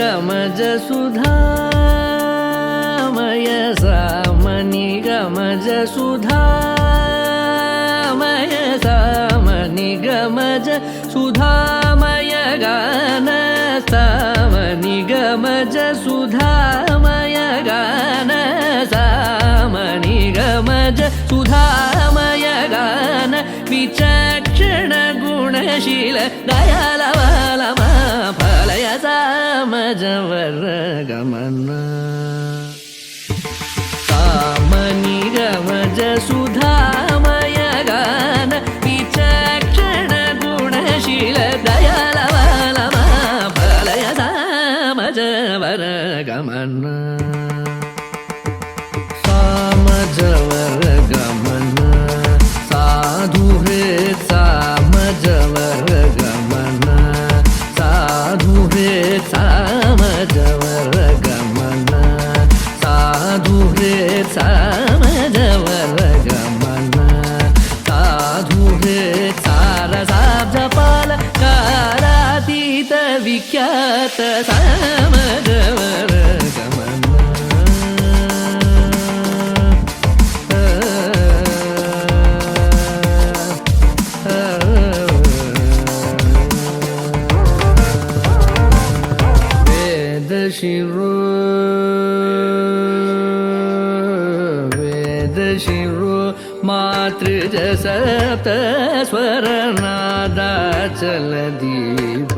గమజ సుధామయ సామని గమజ సుధామయ సామని గమజ సుధామయ గాన సామని గమజ సుధామయ గాన సామని గమజ సుధామయ గాన విచక్షణ గుణశీల దయాలవలమ ఫలయ సామజవర గమన సామని గమజ సుధామయ గాన విచక్షణ గుణశీల దయాలవలమ ఫలయ సామజవర గమన సామజవర గమన సాధు హృత్ సామజవర గమన సాధు హృత్ సామజవర గమన సాధు హృత్ సామజవర గమన సాధు హృత్ సారసాబ్జపాల కాలాతీత విఖ్యాత సామజవర గమన శిరో వేద శిరో మాతృజ సప్త స్వరనాదాచల దీప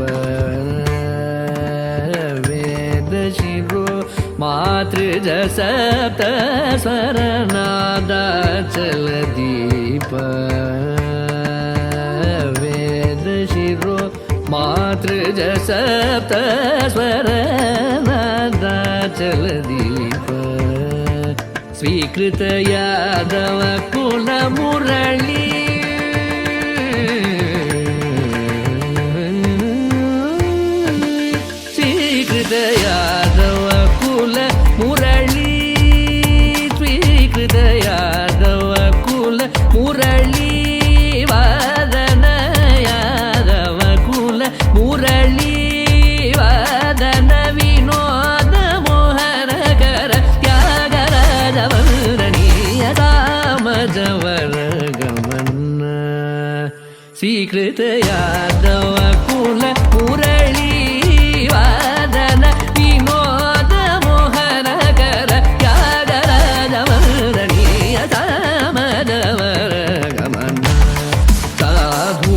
వేద శిరో మాతృజ సప్త స్వరనాదాచల దీప వేద శిరో మాతృజ సప్త స్వరనాదాచల దీప స్వీకృత యాదవ కుల మురళి స్వీకృత యాదవ కుల మురళి స్వీకృత యాదవ కుల మురళి వాదన యాదవ కుల మురళి వాదన వినోద మోహనకర త్యాగరాజ వందనీయ సామజవర గమన స్వీకృత యాదవ కుల మురళి వాదన వినోద మోహనకర త్యాగరాజ వందనీయ సామజవర గమన సాధు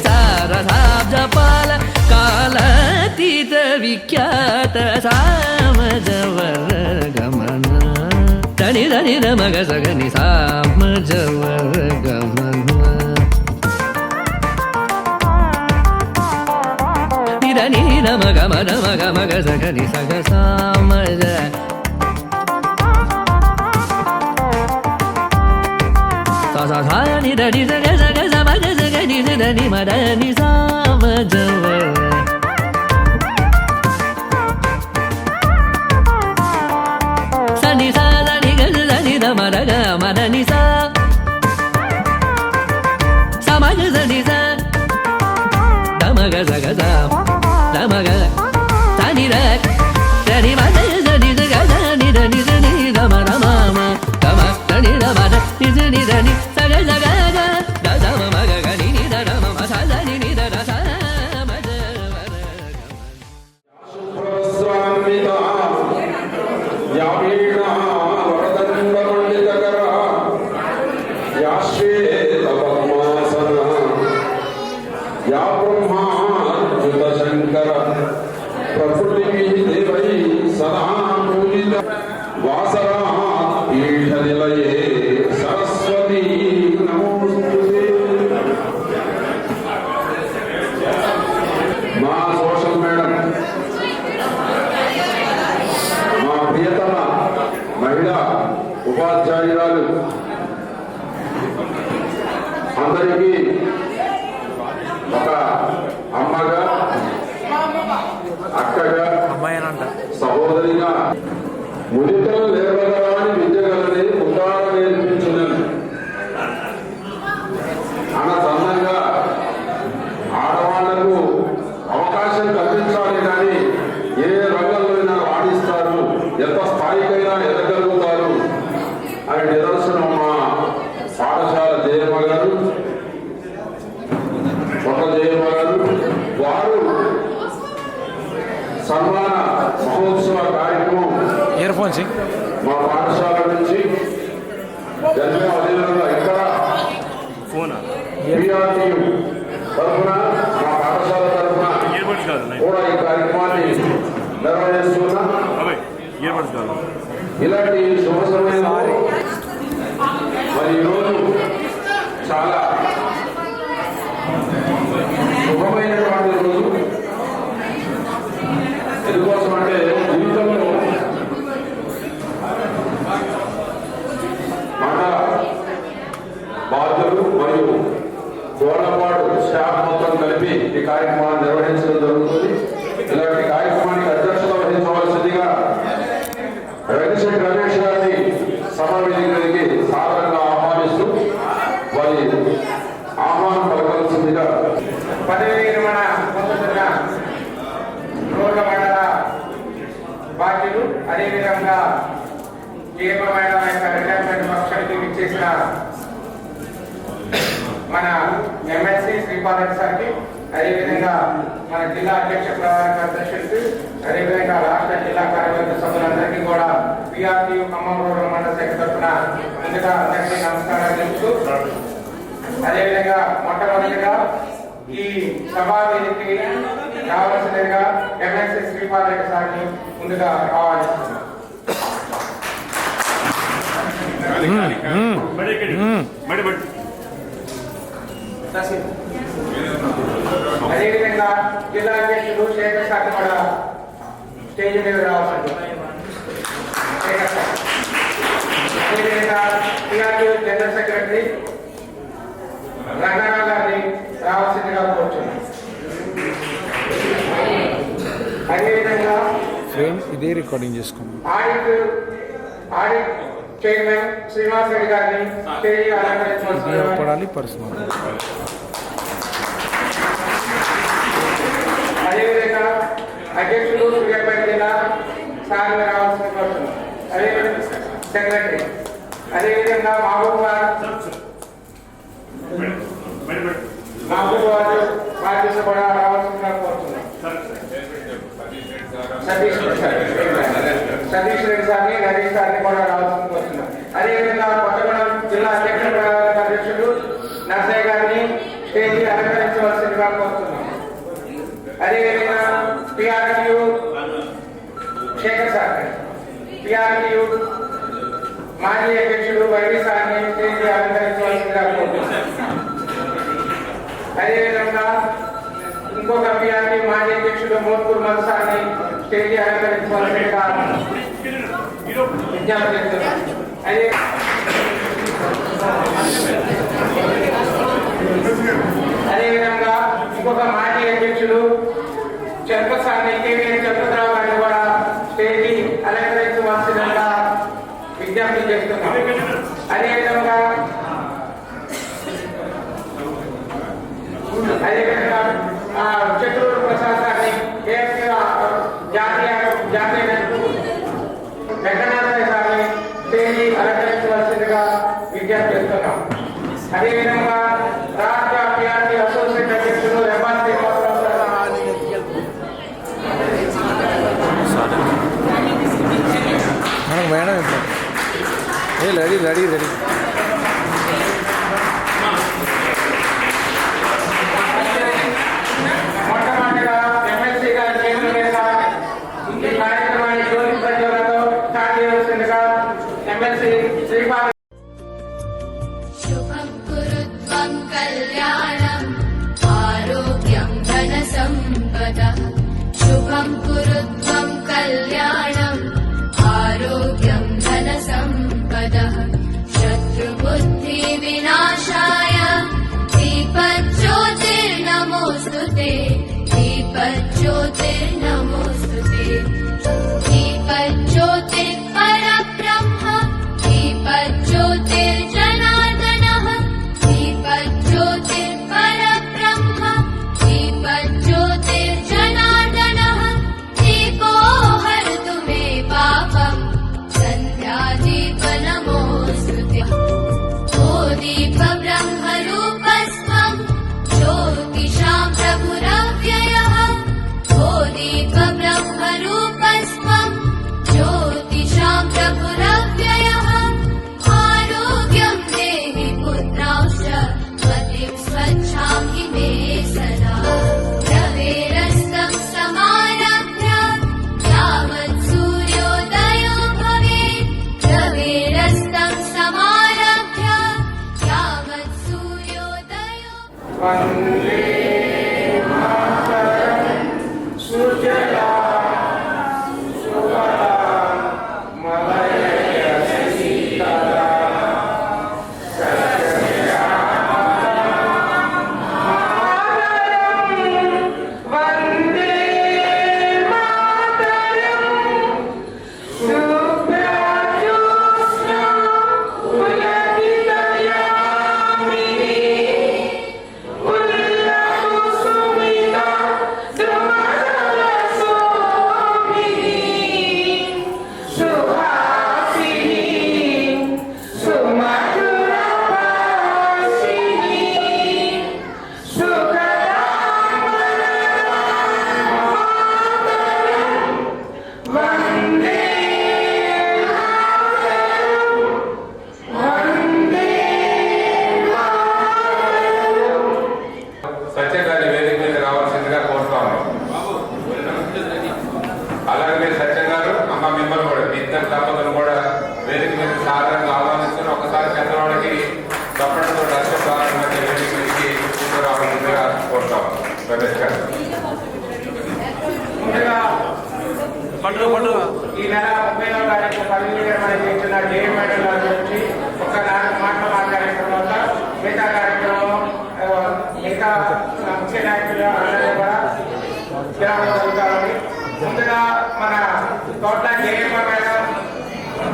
సారసాబ్జపాల కాలాతీత విఖ్యాత సామజవర గమన ధని ధని మగ సగని సామజవర గమన ధని మగ మగ మగ మగ సగని సగ సామజ సాని ధని సగ సగ సమగ సగని ధని మదని సామజవర సని సాని గ సని మరగ మదని సా సమగ సని సా దమగ సగ సా దమగ సని ర సని మద సని సగ సని ధని సని దమ రమ దమ సని రమ ని ధని సగ సగ గ దమ మగ గని ని ధ రమ స ధని ని ధ ర స మజవర సరస్వతి నమోస్తుతే. మా సోషల్ మేడం, మా ప్రియతమ మహిళా ఉపాధ్యాయురాలు అందరికీ ఒక అమ్మగా, అక్కగా, సహోదరిగా ముదితలు లేవగలని విద్యగలని ఉదాహరణ నేర్పించున్నాను అన్న సందంగా ఆడవాళ్లకు అవకాశం కల్పించాలి కానీ ఏ సన్మాన మహోత్సవ కార్యక్రమం ఇయర్ ఫోన్స్ మా పాఠశాల నుంచి జన్మ అధికారులు ఇక్కడ PRTU తరఫున మా పాఠశాల తరఫున కూడా ఈ కార్యక్రమాన్ని నిర్వహిస్తున్నాం. ఇలాంటి శుభ సమయంలో మరి ఈరోజు చాలా శుభమైనటువంటి రోజు. ఎందుకోసం అంటే జీవితంలో మండల బాధ్యులు మరియు గోడపాడు స్టాఫ్ మొత్తం కలిపి ఈ కార్యక్రమాన్ని నిర్వహించడం జరుగుతుంది. ఇలాంటి కార్యక్రమానికి అధ్యక్షత వహించవలసిందిగా వెంకటేశ్వర రమేష్ గారిని సమావేశానికి సాధారణంగా ఆహ్వానిస్తూ వారి ఆహ్వానం పలకవలసిందిగా పదవి విరమణ పొందుతున్న రోడ్ల మండల బాధ్యులు అదేవిధంగా జీవమైన రిటైర్మెంట్ పక్షానికి ఇచ్చేసిన మన ఎమ్మెల్సీ శ్రీపాదరెడ్డి సార్కి, అదేవిధంగా మన జిల్లా అధ్యక్ష ప్రధాన కార్యదర్శులకు, అదేవిధంగా రాష్ట్ర జిల్లా కార్యవర్గ సభ్యులందరికీ కూడా PRTU ఖమ్మం రోడ్ల మండల శాఖ తరఫున ముందుగా అందరికీ నమస్కారాలు తెలుపుతూ, అదేవిధంగా మొట్టమొదటిగా ఈ సభా వేదికకి రావాల్సిందిగా ఎమ్మెల్సీ శ్రీపాదరెడ్డి సార్ని ముందుగా ఆహ్వానిస్తున్నాం. అదేవిధంగా జిల్లా అధ్యక్షుడు శేఖర్ సార్ కూడా స్టేజ్ మీద రావాల్సింది. అదేవిధంగా PRTU జనరల్ సెక్రటరీ రంగారావు గారిని రావాల్సిందిగా కోరుతున్నాం. అదేవిధంగా ఇదే రికార్డింగ్ చేసుకోండి. ఆడిట్ చైర్మన్ శ్రీనివాస్ రెడ్డి గారిని స్టేజ్ అలంకరించవలసిందిగా పడాలి పర్సనల్. అదేవిధంగా అధ్యక్షుడు సూర్యాపేట జిల్లా సార్ రావాల్సిన కోరుతున్నాం. అదేవిధంగా సెక్రటరీ, అదేవిధంగా మహబూబాబాద్ బాధ్యత కూడా రావాల్సిందిగా కోరుతున్నాం. సతీష్ రెడ్డి సార్ని, నరేష్ సార్ని కూడా రావాల్సింది కోరుతున్నాం. అదేవిధంగా కొత్తగూడెం జిల్లా అధ్యక్ష ప్రధాన అధ్యక్షుడు నర్సయ్య గారిని స్టేజీ అలంకరించవలసిందిగా కోరుతున్నాం. అదేవిధంగా PRTU శేఖర్ సార్, PRTU మాజీ అధ్యక్షుడు వైవి సార్ని స్టేజీ అలంకరించవలసిందిగా కోరుతున్నాం. అదేవిధంగా ఇంకొక PRTU మాజీ అధ్యక్షుడు మోత్పూర్ మధు సార్ని స్టేజీ అలంకరించవలసిందిగా విజ్ఞప్తి చేస్తున్నాం. అదేవిధంగా ఇంకొక మాజీ అధ్యక్షుడు చంద్రసాని కేవీఎన్ చంద్రరావు గారిని కూడా స్టేజీ అలంకరించవలసిందిగా విజ్ఞప్తి చేస్తున్నాం. అదేవిధంగా చతుర్ ప్రసాద్ గారిని జాతీయ వెంకటనాథ సార్ని స్టేజీ అలంకరించవలసిందిగా విజ్ఞప్తి చేస్తున్నాం. అదేవిధంగా రాష్ట్ర PRTU అసోసియేట్ అధ్యక్షుడు Rebba Srinivasarao madam ready ready ready. మొట్టమొదటిగా ఎమ్మెల్సీ గారి చేతుల మీదుగా ఈ కార్యక్రమాన్ని జ్యోతి ప్రజ్వలతో స్టార్ట్ చేయవలసిందిగా ఎమ్మెల్సీ శ్రీపాద शुभं कुरुत्वं कल्याणम् आरोग्यं धनसम्पदः शुभं कुरुत्वं कल्याणम् आरोग्यं धनसम्पदः शत्रु వందే మాతరం సుజలాం సుఫలాం మలయజ శీతలాం వందే మాతరం సుప్రజోత్స్నా పులకితయామినీ ఉల్లకుసుమితా సుమధురశోభినీ సుహాసినీ సుమధురభాషిణీ వందే సత్యగారి వేదిక మీద రావాల్సిందిగా కోరుతాము. అలాగే సత్యం గారు అమ్మ మిమ్మల్ని కూడా మీ ఇద్దరు దంపతులు కూడా వేదిక మీద సాధారణంగా ఆహ్వానిస్తున్న ఒకసారి చంద్రబాబుకి తప్పటితో రాష్ట్ర వేదిక మీదకి తీసుకురావాల్సిందిగా కోరుతాము. రమేష్ గారు ముందుగా ఈ నెల 30వ తారీఖు పదవి విరమణ చేసిన జేఏ మేడం గారి గురించి ఒక 4 మాటలు మాట్లాడిన తర్వాత మిగతా కార్యక్రమం మిగతా ముఖ్య నాయకులు అందరూ కూడా విరామం జరుగుతారని ముందుగా మన తోట జేఎమ్మ మేడం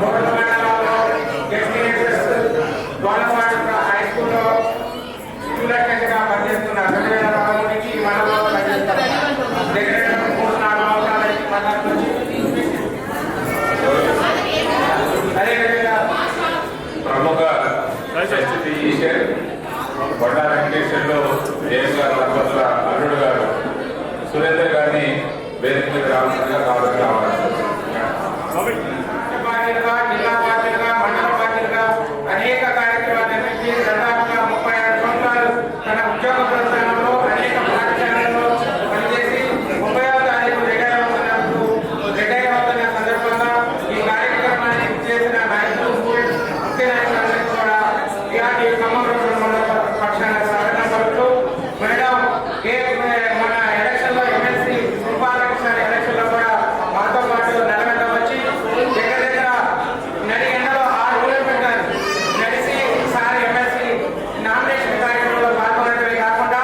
గోడ మండలంలో ఎస్టీఎస్ గోడపాడు హై స్కూల్లో స్టూడెంట్గా పనిచేస్తున్నారు. 2016 నుంచి ఈ మండలంలో పనిచేస్తున్నారు. దగ్గర 3-4 సంవత్సరాల నుంచి మండలం నుంచి అదేవిధంగా ప్రముఖ టీచర్ కొండా వెంకటేశ్వర్లు జేఎం గారు దంపతుల అల్లుడు గారు సురేందర్ గారిని వేదిక మీద రావాల్సిందిగా కావాలి. పార్టీలుగా జిల్లా పార్టీలుగా మండల పార్టీలుగా అనేక కార్యక్రమాలు నిర్వహించి దాదాపుగా 36 సంవత్సరాలు తన ఉద్యోగ ప్రస్థానంలో అనేక పాఠశాలల్లో పనిచేసి 30వ తారీఖు రిటైర్ అవుతున్న సందర్భంగా ఈ కార్యక్రమాన్ని చేసిన నాయకులు ముఖ్య నాయకులందరికీ కూడా ఇలాంటి ఖమ్మం మండల పక్షాన స్వాగతం పలుకుతూ మేడం మన ఎలక్షన్లో ఎమ్మెల్సీ రూపాలకృష్ణ ఎలక్షన్లో కూడా మాతో పాటు నిలబెట్ట వచ్చి దగ్గర దగ్గర నడి ఎండలో 6 కిలోమీటర్లు నడిచి ఈసారి ఎమ్మెల్సీ నామినేషన్ కార్యక్రమంలో పాల్గొనడమే కాకుండా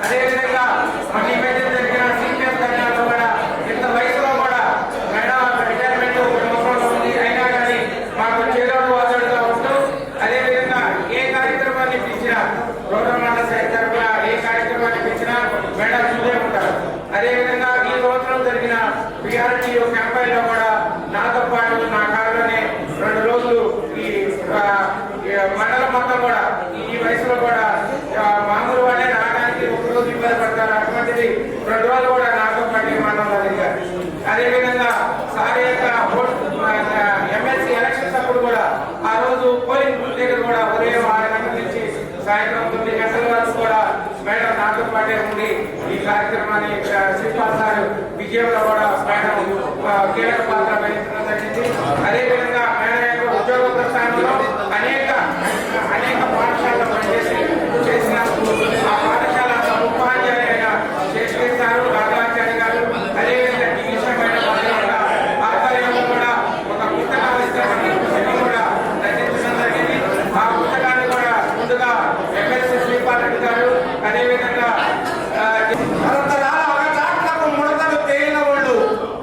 అదేవిధంగా మన ఈ మధ్య జరిగిన సీనియర్ కన్యాలో కూడా ఇంత వయసులో కూడా మేడం రిటైర్మెంట్ అవసరంలో ఉంది. అయినా కానీ మాకు చేదోడు వాదోడుగా ఉంటూ అదేవిధంగా ఏ కార్యక్రమాన్ని పిలిచినా రూరల్ మండల శాఖ తరఫున ఏ కార్యక్రమాన్ని పిలిచినా మేడం చూసే ఉంటారు. అదేవిధంగా ఈ రోజులో జరిగిన బీఆర్టీయూ క్యాంపెయిన్లో కూడా నాతో పాటు నా కారులోనే 2 రోజులు ఈ మండలం మొత్తం కూడా ఈ వయసులో కూడా మామూలు వాళ్ళే రావడానికి 1 రోజు ఇబ్బంది పడతారు. అటువంటిది 2 రోజులు కూడా నాతో పాటు ఈ మండలంలో తిరిగారు. అదేవిధంగా సార్ యొక్క ఎమ్మెల్సీ ఎలక్షన్స్ అప్పుడు కూడా ఆ రోజు పోలింగ్ బూత్ దగ్గర కూడా ఉదయం 6 గంటల నుంచి సాయంత్రం 9 గంటల వరకు కూడా మేడం నాతో పాటే ఉండి ఈ కార్యక్రమాన్ని శ్రీపాల్ సార్ విజయంలో కూడా మేడం కీలక పాత్ర వహించడం జరిగింది. అదేవిధంగా మేడం యొక్క ఉద్యోగ ప్రస్థానంలో అనేక పాఠశాలలో పనిచేసి చేసినందుకు ఆ పాఠశాల ఉపాధ్యాయులుగా చేస్తారు రాఘవాచార్య గారు. అదేవిధంగా టీవీసీ మేడం ఆధ్వర్యంలో కూడా ఒక పుస్తకాన్ని కూడా రచించడం జరిగింది. ఆ పుస్తకాన్ని కూడా ముందుగా ఎమ్మెల్సీ శ్రీపాల్ రెడ్డి గారు అదేవిధంగా ముడతలు తేలిన వాళ్ళు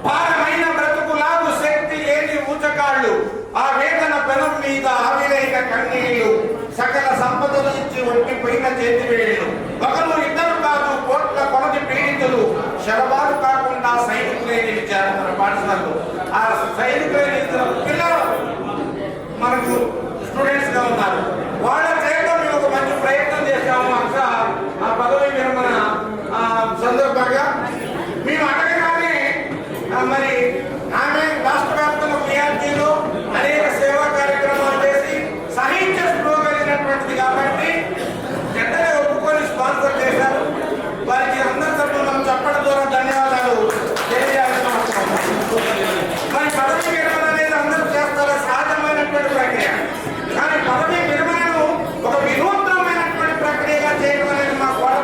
భారమైన బ్రతుకులాగు శక్తి లేని ఊచకాళ్ళు ఆ వేదన పెనం మీద ఆవిరైన కన్నీళ్లు సకల సంపదలు ఇచ్చి ఒట్టిపోయిన చేతివేళ్లు ఒకరు ఇద్దరు కాదు కోట్ల కొలది పీడితులు శరవారు కాకుండా సైనికులే నిలిచారు మన పాఠశాలలో. ఆ సైనికులే నిలిచిన పిల్లలు మనకు స్టూడెంట్స్ గా ఉన్నారు. వాళ్ళ చేత మేము ఒక మంచి ప్రయత్నం చేశాము. అక్కడ ఆ పదవి విరమణ సందర్భంగా మేము అడగగానే మరి ఆమె రాష్ట్ర వ్యాప్తంగా పిఆర్టీలో అనేక సేవా కార్యక్రమాలు చేసి సాహిత్య స్పృహ కలిగినటువంటిది కాబట్టి వెంటనే ఒప్పుకొని స్పాన్సర్ చేశారు. వారికి అందరి తరఫున చెప్పడం ద్వారా ధన్యవాదాలు తెలియజేయాల్సిన అవసరం. మరి పదవి విరమణ అనేది అందరూ చేస్తారా? సహజమైనటువంటి ప్రక్రియ. కానీ పదవి విరమణను ఒక వినూత్నమైనటువంటి ప్రక్రియగా చేయడం అనేది మా కోట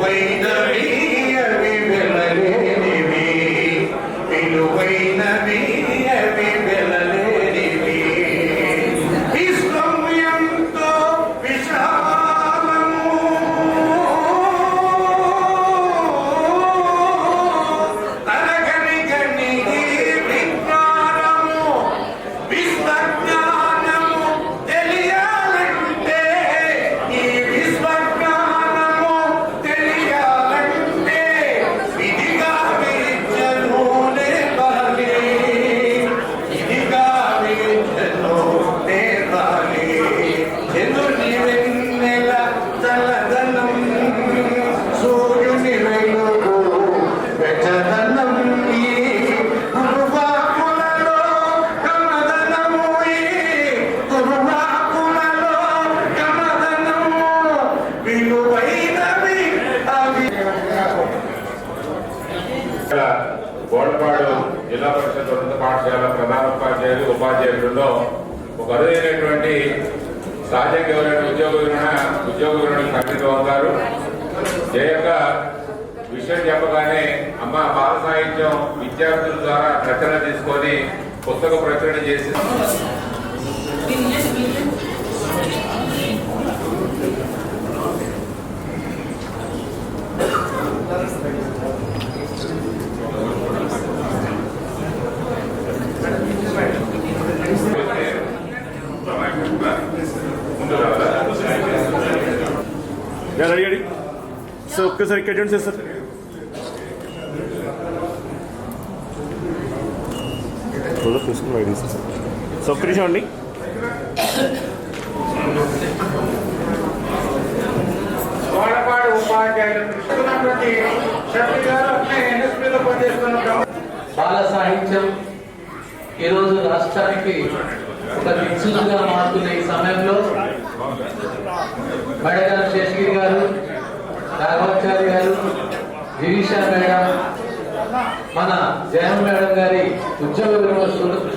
విలువైనవి అవి వెలలేనివి విలువైనవి అవి వెలలేనివి ఇష్టం ఎంతో విశాలము తరగని గని విజ్ఞానము విశ్వజ్ఞానము తెలియాలంటే ఈ విశ్వజ్ఞానము తెలియాలంటే విధిగా విద్యను నేర్పాలి ఇదిగా విద్యను నేర్పాలి ఎదుటి వెన్నెల చల్లదనం సూర్యుని వెలుగు వెచ్చదనం ఈ గురువాకులలో కమదనము ఈ గురువాకులలో కమదనము విలువైనవి అవి బోడపాడు జిల్లా పరిషత్ ఉన్నత పాఠశాల ప్రధాన ఉపాధ్యాయులు ఉపాధ్యాయులలో ఒక అరుదైనటువంటి సహజంగా ఉద్యోగ వివరణ కమిటీరావు గారు జయక్క విషయం చెప్పగానే అమ్మ బాల సాహిత్యం విద్యార్థుల ద్వారా రచన తీసుకొని పుస్తక ప్రచురణ చేసి రెడీ సో ఒక్కసారి ఇక్కడ చూడండి సార్ చూసుకుని రెడీ సార్ సో ఒక్క నిమిషం అండి గోడపాడు ఉపాధ్యాయులు కృష్ణున్నటువంటి శక్తి గారు ఎన్ఎస్పీలో పనిచేస్తున్న బాల సాహిత్యం ఈరోజు రాష్ట్రానికి ఒక దిక్సూచిగా మారుతున్న ఈ సమయంలో మడగల శేషగిరి గారు, రాఘవాచారి గారు, గిరీష మేడం, మన జయం మేడం గారి ఉద్యోగ విరమణ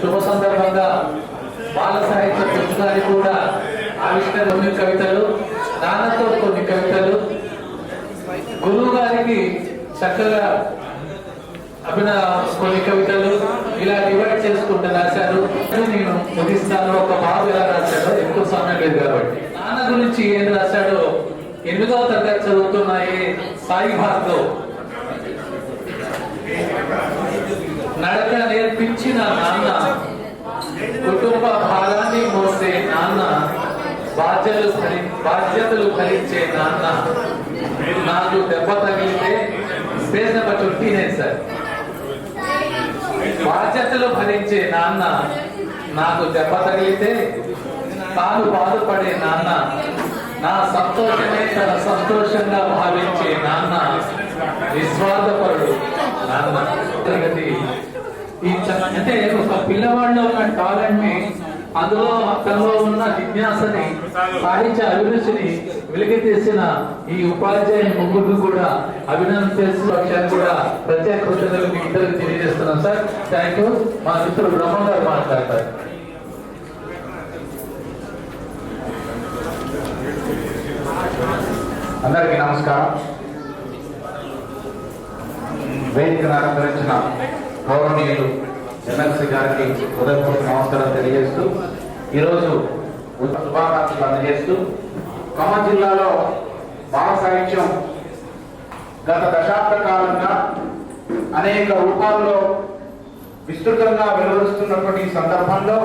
శుభ సందర్భంగా బాల సాహిత్య పుస్తకాన్ని కూడా ఆవిష్కరణ కొన్ని కవితలు, నాన్నతో కొన్ని కవితలు, గురువు గారికి చక్కగా కొన్ని కవితలు ఇలా డివైడ్ చేసుకుంటూ రాశారు. నేను ముగిస్తాను. ఒక బాబు ఎలా రాశాడో ఎక్కువ సమయం లేదు కాబట్టి నాన్న గురించి ఏం రాశాడో 8వ తరగతి చదువుతున్నాయి సాయి భాగ్లో నడక నేర్పించిన నాన్న, కుటుంబ భారాన్ని మోసే నాన్న, బాధ్యతలు భరించే నాన్న, నాకు దెబ్బ తగిలితే స్పేస్ నెంబర్ 29 సార్. బాధ్యతలు భరించే నాన్న, నాకు దెబ్బ తగిలితే తాను బాధపడే నాన్న, నా సంతోషమే తన సంతోషంగా భావించే నాన్న, నిస్వార్థపరుడు నాన్న. అంటే ఒక పిల్లవాడిలో ఉన్న టాలెంట్ ని, అందులో తనలో ఉన్న జిజ్ఞాసని, సాహిత్య అభిరుచిని వెలికి తీసిన ఈ ఉపాధ్యాయుని ముగ్గురు కూడా అభినందించాల్సిన పక్షాన్ని కూడా ప్రత్యేక కృతజ్ఞతలు మీ ఇద్దరికి తెలియజేస్తున్నాం సార్. Thank you. మా మిత్రుడు బ్రహ్మ గారు మాట్లాడతారు. అందరికీ నమస్కారం. వేదికను అలంకరించిన గౌరవనీయులు ఎమ్మెల్సీ గారికి హృదయపూర్వక నమస్కారం తెలియజేస్తూ ఈరోజు శుభాకాంక్షలు అందజేస్తూ ఖమ్మం జిల్లాలో బాల సాహిత్యం గత దశాబ్ద కాలంగా అనేక రూపాల్లో విస్తృతంగా వెలువరుస్తున్నటువంటి సందర్భంలో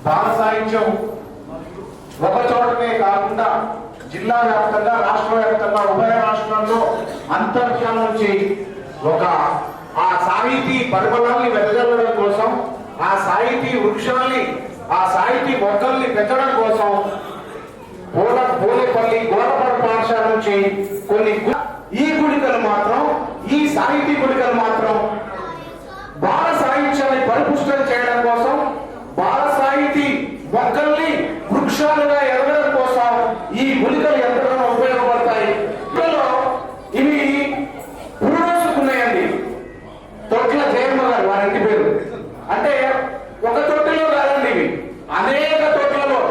బాల సాహిత్యం ఒక చోటనే కాకుండా జిల్లా వ్యాప్తంగా, రాష్ట్ర వ్యాప్తంగా, ఉభయ రాష్ట్రాల్లో అంతర్జాల నుంచి ఒక ఆ సాహితీ పరిమళాన్ని వెదజల్లడం కోసం, ఆ సాహితీ వృక్షాన్ని, ఆ సాహితీ మొక్కల్ని పెంచడం కోసం పోలేపల్లి గోడపాడు పాఠశాల నుంచి కొన్ని ఈ గుడికలు మాత్రం, ఈ సాహితీ గుడికలు మాత్రం బాల సాహిత్యాన్ని పరిపుష్టం చేయడం కోసం, బాల సాహితీ మొక్కల్ని వృక్షాలుగా ఎదగడం కోసం ఈ గుళికలు ఎంతగానో ఉపయోగపడతాయి. ఇవి పురోసుకున్నాయండి. తొట్ల జయమ్మ గారు వారి ఇంటి పేరు. అంటే ఒక తొట్టిలో కాదండి, ఇవి అనేక తొట్లలో.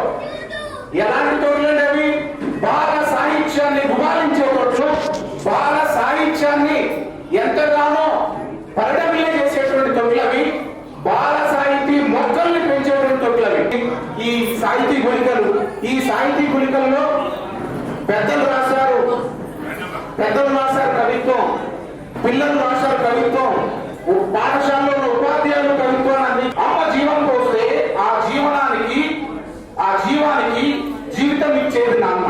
ఎలాంటి తొట్లు అంటే అవి బాగా సాహిత్యాన్ని గుబాలించే తొట్లు, పెద్దలు రాశారు కవిత్వం, పిల్లలు రాశారు కవిత్వం, పాఠశాలలో ఉపాధ్యాయులు కవిత్వాన్ని. అమ్మ జీవం పోస్తే ఆ జీవానికి జీవితం ఇచ్చేది నాన్న.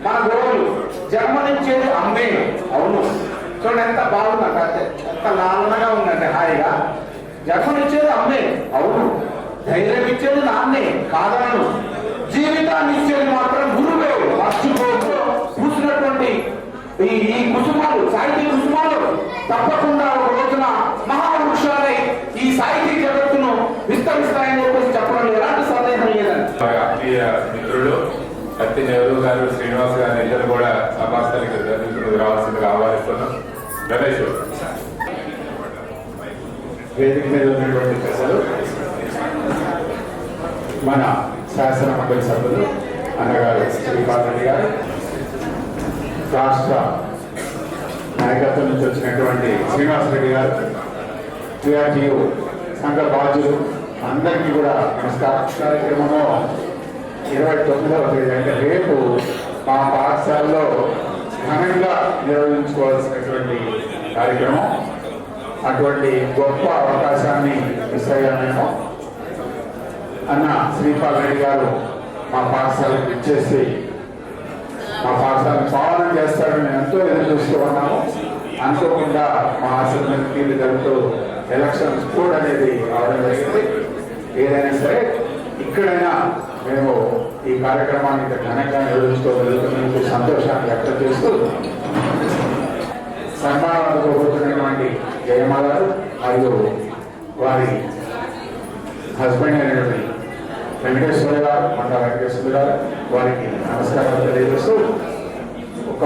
మన గోవులు జన్మనిచ్చేది అమ్మే. అవును, చూడండి ఎంత బాగుందంటే, ఎంత లాలనగా ఉందంటే హాయిగా. జన్మనిచ్చేది అమ్మే, అవును. ధైర్యం ఇచ్చేది నాన్నే, కాదనను. జీవితాన్ని ఇచ్చేది మాత్రం గురువే. మర్చిపోతూ పూసినటువంటి ఈ కుసుమాలు, సాహితీ కుసుమాలు తప్పకుండా ఒక రోజున మహావృక్షాలై ఈ సాహితీ జగత్తును విస్తరిస్తాయని చెప్పేసి చెప్పడంలో ఎలాంటి సందేహం లేదండి. ఆత్మీయ మిత్రులు కత్తి నెహ్రూ గారు, శ్రీనివాస్ గారు ఇద్దరు కూడా సభాస్థలికి రావాల్సిందిగా ఆహ్వానిస్తున్నాం. గణేష్ వేదిక మీద ఉన్నటువంటి పెద్దలు, మన శాసన మండలి సభ్యులు అన్నగారు శ్రీపాల్ రెడ్డి గారు, రాష్ట్ర నాయకత్వం నుంచి వచ్చినటువంటి శ్రీనివాసరెడ్డి గారు, పిఆర్టీయు సంఘ బాధ్యులు అందరికీ కూడా నమస్కారం. కార్యక్రమము 29వ తేదీ అంటే రేపు మా పాఠశాలలో ఘనంగా నిర్వహించుకోవాల్సినటువంటి కార్యక్రమం. అటువంటి గొప్ప అవకాశాన్ని మిస్ అయ్యామేమో. అన్న శ్రీపాల్ రెడ్డి గారు మా పాఠశాలకు ఇచ్చేసి మా పాఠశాలను పాలన చేస్తారని మేము ఎంతో ఎదురు చూస్తూ ఉన్నాము. అనుకోకుండా మా ఆశ్రమం కీళ్ళు జరుగుతూ ఎలక్షన్స్ కోడ్ అనేది అవడం జరిగింది. ఏదైనా సరే ఇక్కడైనా మేము ఈ కార్యక్రమాన్ని ఘనంగా నిర్వహించుకోగలుగుతున్నందుకు సంతోషాన్ని వ్యక్తం చేస్తూ సన్మానం అందుకోబోతున్నటువంటి జయమ్మ గారు మరియు వారి హస్బెండ్ అయినటువంటి వెంకటేశ్వర గారు, మండ వెంకటేశ్వర గారు, వారికి నమస్కారాలు తెలియజేస్తూ ఒక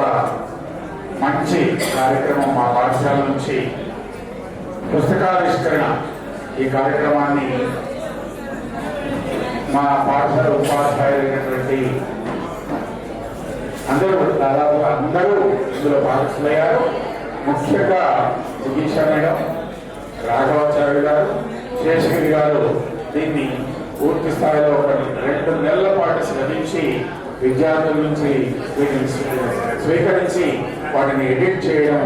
మంచి కార్యక్రమం మా పాఠశాల నుంచి పుస్తకావిష్కరణ, ఈ కార్యక్రమాన్ని మా పాఠశాల ఉపాధ్యాయులైనటువంటి దాదాపుగా అందరూ ఇందులో భాగస్వామయ్యారు. ముఖ్యంగా జిగీషా మేడం, రాఘవాచార్య గారు, శేషగిరి గారు దీన్ని పూర్తి స్థాయిలో ఒక 2 నెలల పాటు శ్రమించి విద్యార్థుల నుంచి వీటిని స్వీకరించి వాటిని ఎడిట్ చేయడం,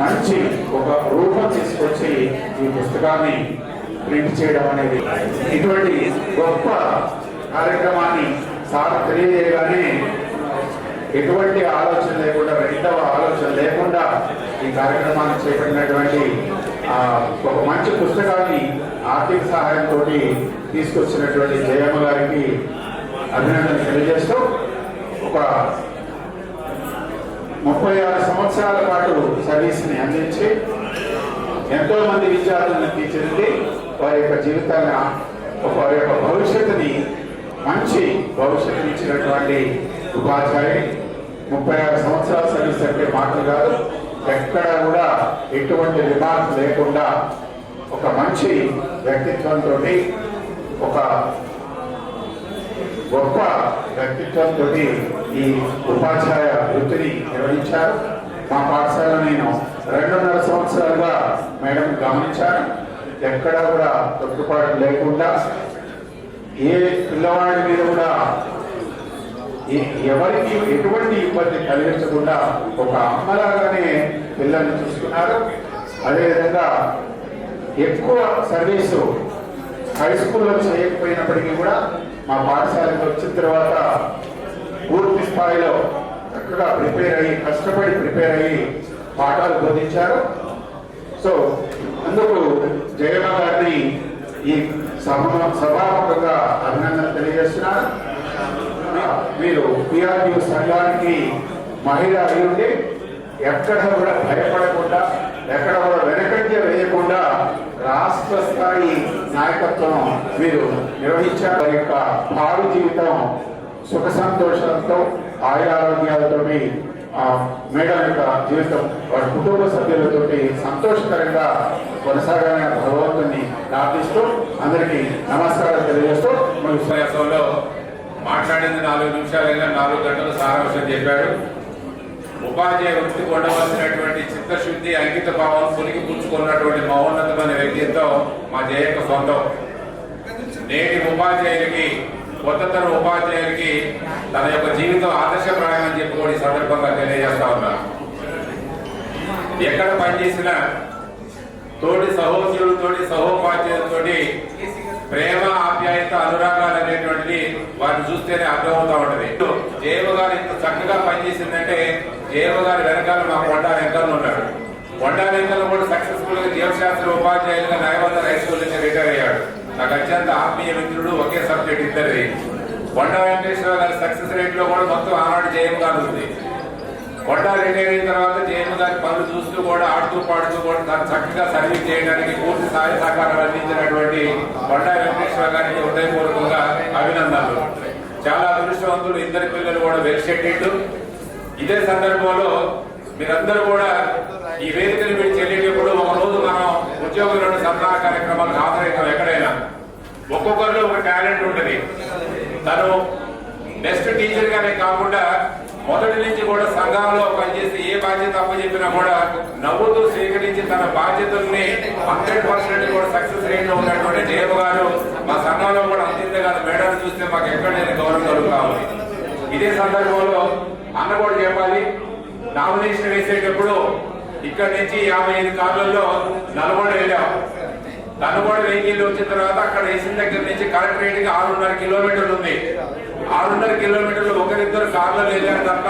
మంచి ఒక రూపం తీసుకొచ్చి ఈ పుస్తకాన్ని ప్రింట్ చేయడం అనేది, ఇటువంటి గొప్ప కార్యక్రమాన్ని సార్ తెలియజేయగానే ఎటువంటి ఆలోచన లేకుండా, రెండవ ఆలోచన లేకుండా ఈ కార్యక్రమాన్ని చేపట్టినటువంటి ఒక మంచి పుస్తకాన్ని ఆర్థిక సహాయంతో తీసుకొచ్చినటువంటి జయమ్మ గారికి అభినందనలు తెలియజేస్తూ, ఒక 36 సంవత్సరాల పాటు సర్వీస్ని అందించి ఎంతో మంది విద్యార్థులను తీర్చిదిద్ది వారి యొక్క జీవితాన్ని, వారి యొక్క భవిష్యత్తుని మంచి భవిష్యత్తుని ఇచ్చినటువంటి ఉపాధ్యాయుడు. 36 సంవత్సరాల సర్వీస్ అంటే మాటలు కాదు. ఎక్కడ కూడా ఎటువంటి రిమార్క్స్ లేకుండా ఒక మంచి వ్యక్తిత్వంతో, ఒక గొప్ప వ్యక్తిత్వంతో ఈ ఉపాధ్యాయ వృత్తిని నిర్వహించారు. మా పాఠశాల నేను 2.5 సంవత్సరాలుగా మేడం గమనించాను. ఎక్కడా కూడా తొట్టుపాటు లేకుండా, ఏ పిల్లవాడి మీద కూడా ఎవరికి ఎటువంటి ఇబ్బంది కలిగించకుండా ఒక అమ్మలాగానే పిల్లల్ని చూసుకున్నారు. అదేవిధంగా ఎక్కువ సర్వీసు హై స్కూల్లో చేయకపోయినప్పటికీ కూడా మా పాఠశాలకు వచ్చిన తర్వాత పూర్తి స్థాయిలో చక్కగా కష్టపడి ప్రిపేర్ అయ్యి పాఠాలు బోధించారు. సో అందుకు జయమ్మ గారిని ఈ సభాముఖంగా అభినందన తెలియజేస్తున్నారు. మీరు పిఆర్టీయు సంఘానికి మహిళ అయి ఉండి ఎక్కడ కూడా భయపడకుండా, ఎక్కడ కూడా వెనకంజ వేయకుండా రాష్ట్ర స్థాయి నాయకత్వం మీరు నిర్వహించారు. వారి యొక్క భావి జీవితం సుఖ సంతోషాలతో, ఆయురారోగ్యాలతో మేడం యొక్క జీవితం వారి కుటుంబ సభ్యులతోటి సంతోషకరంగా కొనసాగాలని భగవంతుని ప్రార్థిస్తూ అందరికీ నమస్కారం తెలియజేస్తూ ఉపన్యాసంలో మాట్లాడింది 4 నిమిషాలైనా 4 గంటలు సారాంశం చెప్పాడు. ఉపాధ్యాయ వృత్తికి ఉండవలసినటువంటి చిత్తశుద్ధి, అంకిత భావం పులికి పుచ్చుకున్నటువంటి మహోన్నతమైన వ్యక్తిత్వం మా జయక్క సొంతం. నేటి ఉపాధ్యాయులకి కొత్త తరం ఉపాధ్యాయులకి తన యొక్క జీవితం ఆదర్శప్రాయం అని చెప్పి కూడా ఈ సందర్భంగా తెలియజేస్తా ఉన్నాను. ఎక్కడ పనిచేసినా తోటి సహోద్యోగులతోటి సహోపాధ్యాయులతోటి ప్రేమ ఆప్యాయత అనురాగాలు అనేటువంటిది వారిని చూస్తేనే అర్థమవుతా ఉంటది. జయమ్మ గారు ఇంత చక్కగా పనిచేసిందంటే జయమ్మ గారి వెనకాల మా కొండా వెంకన్న ఉన్నాడు. కొండా వెంకన్న కూడా సక్సెస్ఫుల్ గా జీవశాస్త్ర ఉపాధ్యాయులుగా న్యాయబంధ హై స్కూల్ నుంచి రిటైర్ అయ్యాడు. నాకు అత్యంత ఆత్మీయ మిత్రుడు, ఒకే సబ్జెక్ట్ ఇద్దరిది. కొండా వెంకటేశ్వర గారి సక్సెస్ రేట్ లో కూడా మొత్తం ఆనాడు జయమ్మ గారు ఉంది. కొండా రిటైర్ అయిన తర్వాత జయమ్మ గారి పనులు చూస్తూ కూడా ఆడుతూ పాడుతూ కూడా తను చక్కగా సర్వీస్ చేయడానికి పూర్తి సహాయ సహకారాలు అందించినటువంటి కొండా వెంకటేశ్వర గారికి హృదయపూర్వకంగా అభినందనలు. చాలా అదృష్టవంతులు, ఇద్దరు పిల్లలు కూడా వెల్ సెటిల్డ్. ఇదే సందర్భంలో మీరందరూ కూడా ఈ వేదికలు విడిచి వెళ్ళేటప్పుడు ఒక రోజు మనం ఉద్యోగులను సన్మాన కార్యక్రమాలకు హాజరవుతాం. ఎక్కడైనా ఒక్కొక్కరిలో ఒక టాలెంట్ ఉంటుంది. తను బెస్ట్ టీచర్ గానే కాకుండా మొదటి నుంచి కూడా సంఘంలో పనిచేసి ఏ బాధ్యత అప్పచెప్పినా కూడా నవ్వుతూ స్వీకరించి తన బాధ్యతల్ని 100% కూడా సక్సెస్ రేట్ లో ఉన్నటువంటి జయమ్మ గారు మా సంఘంలో కూడా అందించగల మేడాన్ని చూస్తే మాకు ఎక్కడ నేను గౌరవం కలుగుతా ఉంది. ఇదే సందర్భంలో అన్న కూడా చెప్పాలి, నామినేషన్ వేసేటప్పుడు ఇక్కడ నుంచి 55 కార్లలో నల్గొండ వెళ్ళాం. నల్గొండ వెహికల్ వచ్చిన తర్వాత అక్కడ వేసిన దగ్గర నుంచి కలెక్టరేట్ కి 6.5 కిలోమీటర్లు ఉంది. 6.5 కిలోమీటర్లు ఒకరిద్దరు కార్లో వెళ్ళారు తప్ప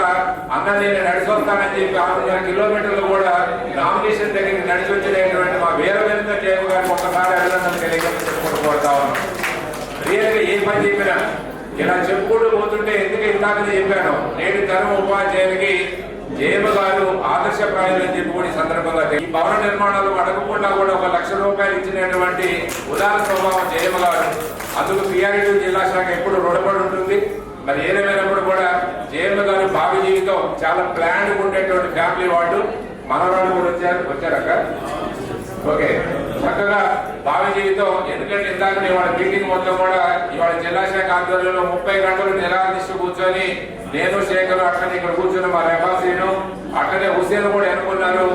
అన్న నేను నడిచి వస్తానని చెప్పి 6.5 కిలోమీటర్లు కూడా నామినేషన్ దగ్గరికి నడిచి వచ్చినటువంటి మా వీరవేంద్ర జయమ్మ గారికి ఒక్కసారి అభినందనలు తెలియజేసుకుంటూ ఉన్నాం. రియల్ గా ఏ పని చెప్పినా ఇలా చెప్పుకుంటూ పోతుంటే ఎందుకు ఇందాకనే చెప్పాను, నేటి తరం ఉపాధ్యాయులకి జయమ్మ గారు ఆదర్శప్రాయాలు అని చెప్పి కూడా ఈ సందర్భంగా ఈ భవన నిర్మాణాలు అడగకుండా కూడా 1 లక్ష రూపాయలు ఇచ్చినటువంటి ఉదార స్వభావం జయమ్మ గారు. అందుకు పిఆర్టీ జిల్లా శాఖ ఎప్పుడు రుణపడి ఉంటుంది. మరి ఏదేమైనప్పుడు కూడా జయమ్మ గారు భావి జీవితం చాలా ప్లాన్ ఉండేటువంటి ఫ్యామిలీ వార్డు. మనవరాలు కూడా వచ్చారక్క. ఓకే, చక్కగా భావి జీవితం. ఎందుకంటే ఇందాక ఇవాళ మీటింగ్ మొత్తం కూడా ఇవాళ జిల్లా శాఖ ఆధ్వర్యంలో 30 గంటలు నిరాదీక్ష కూర్చొని నేను శేఖర్ అట్లనే ఇక్కడ కూర్చొని మా రెఫాసీను అట్లనే హుసేన్ కూడా ఎన్నుకున్నారు.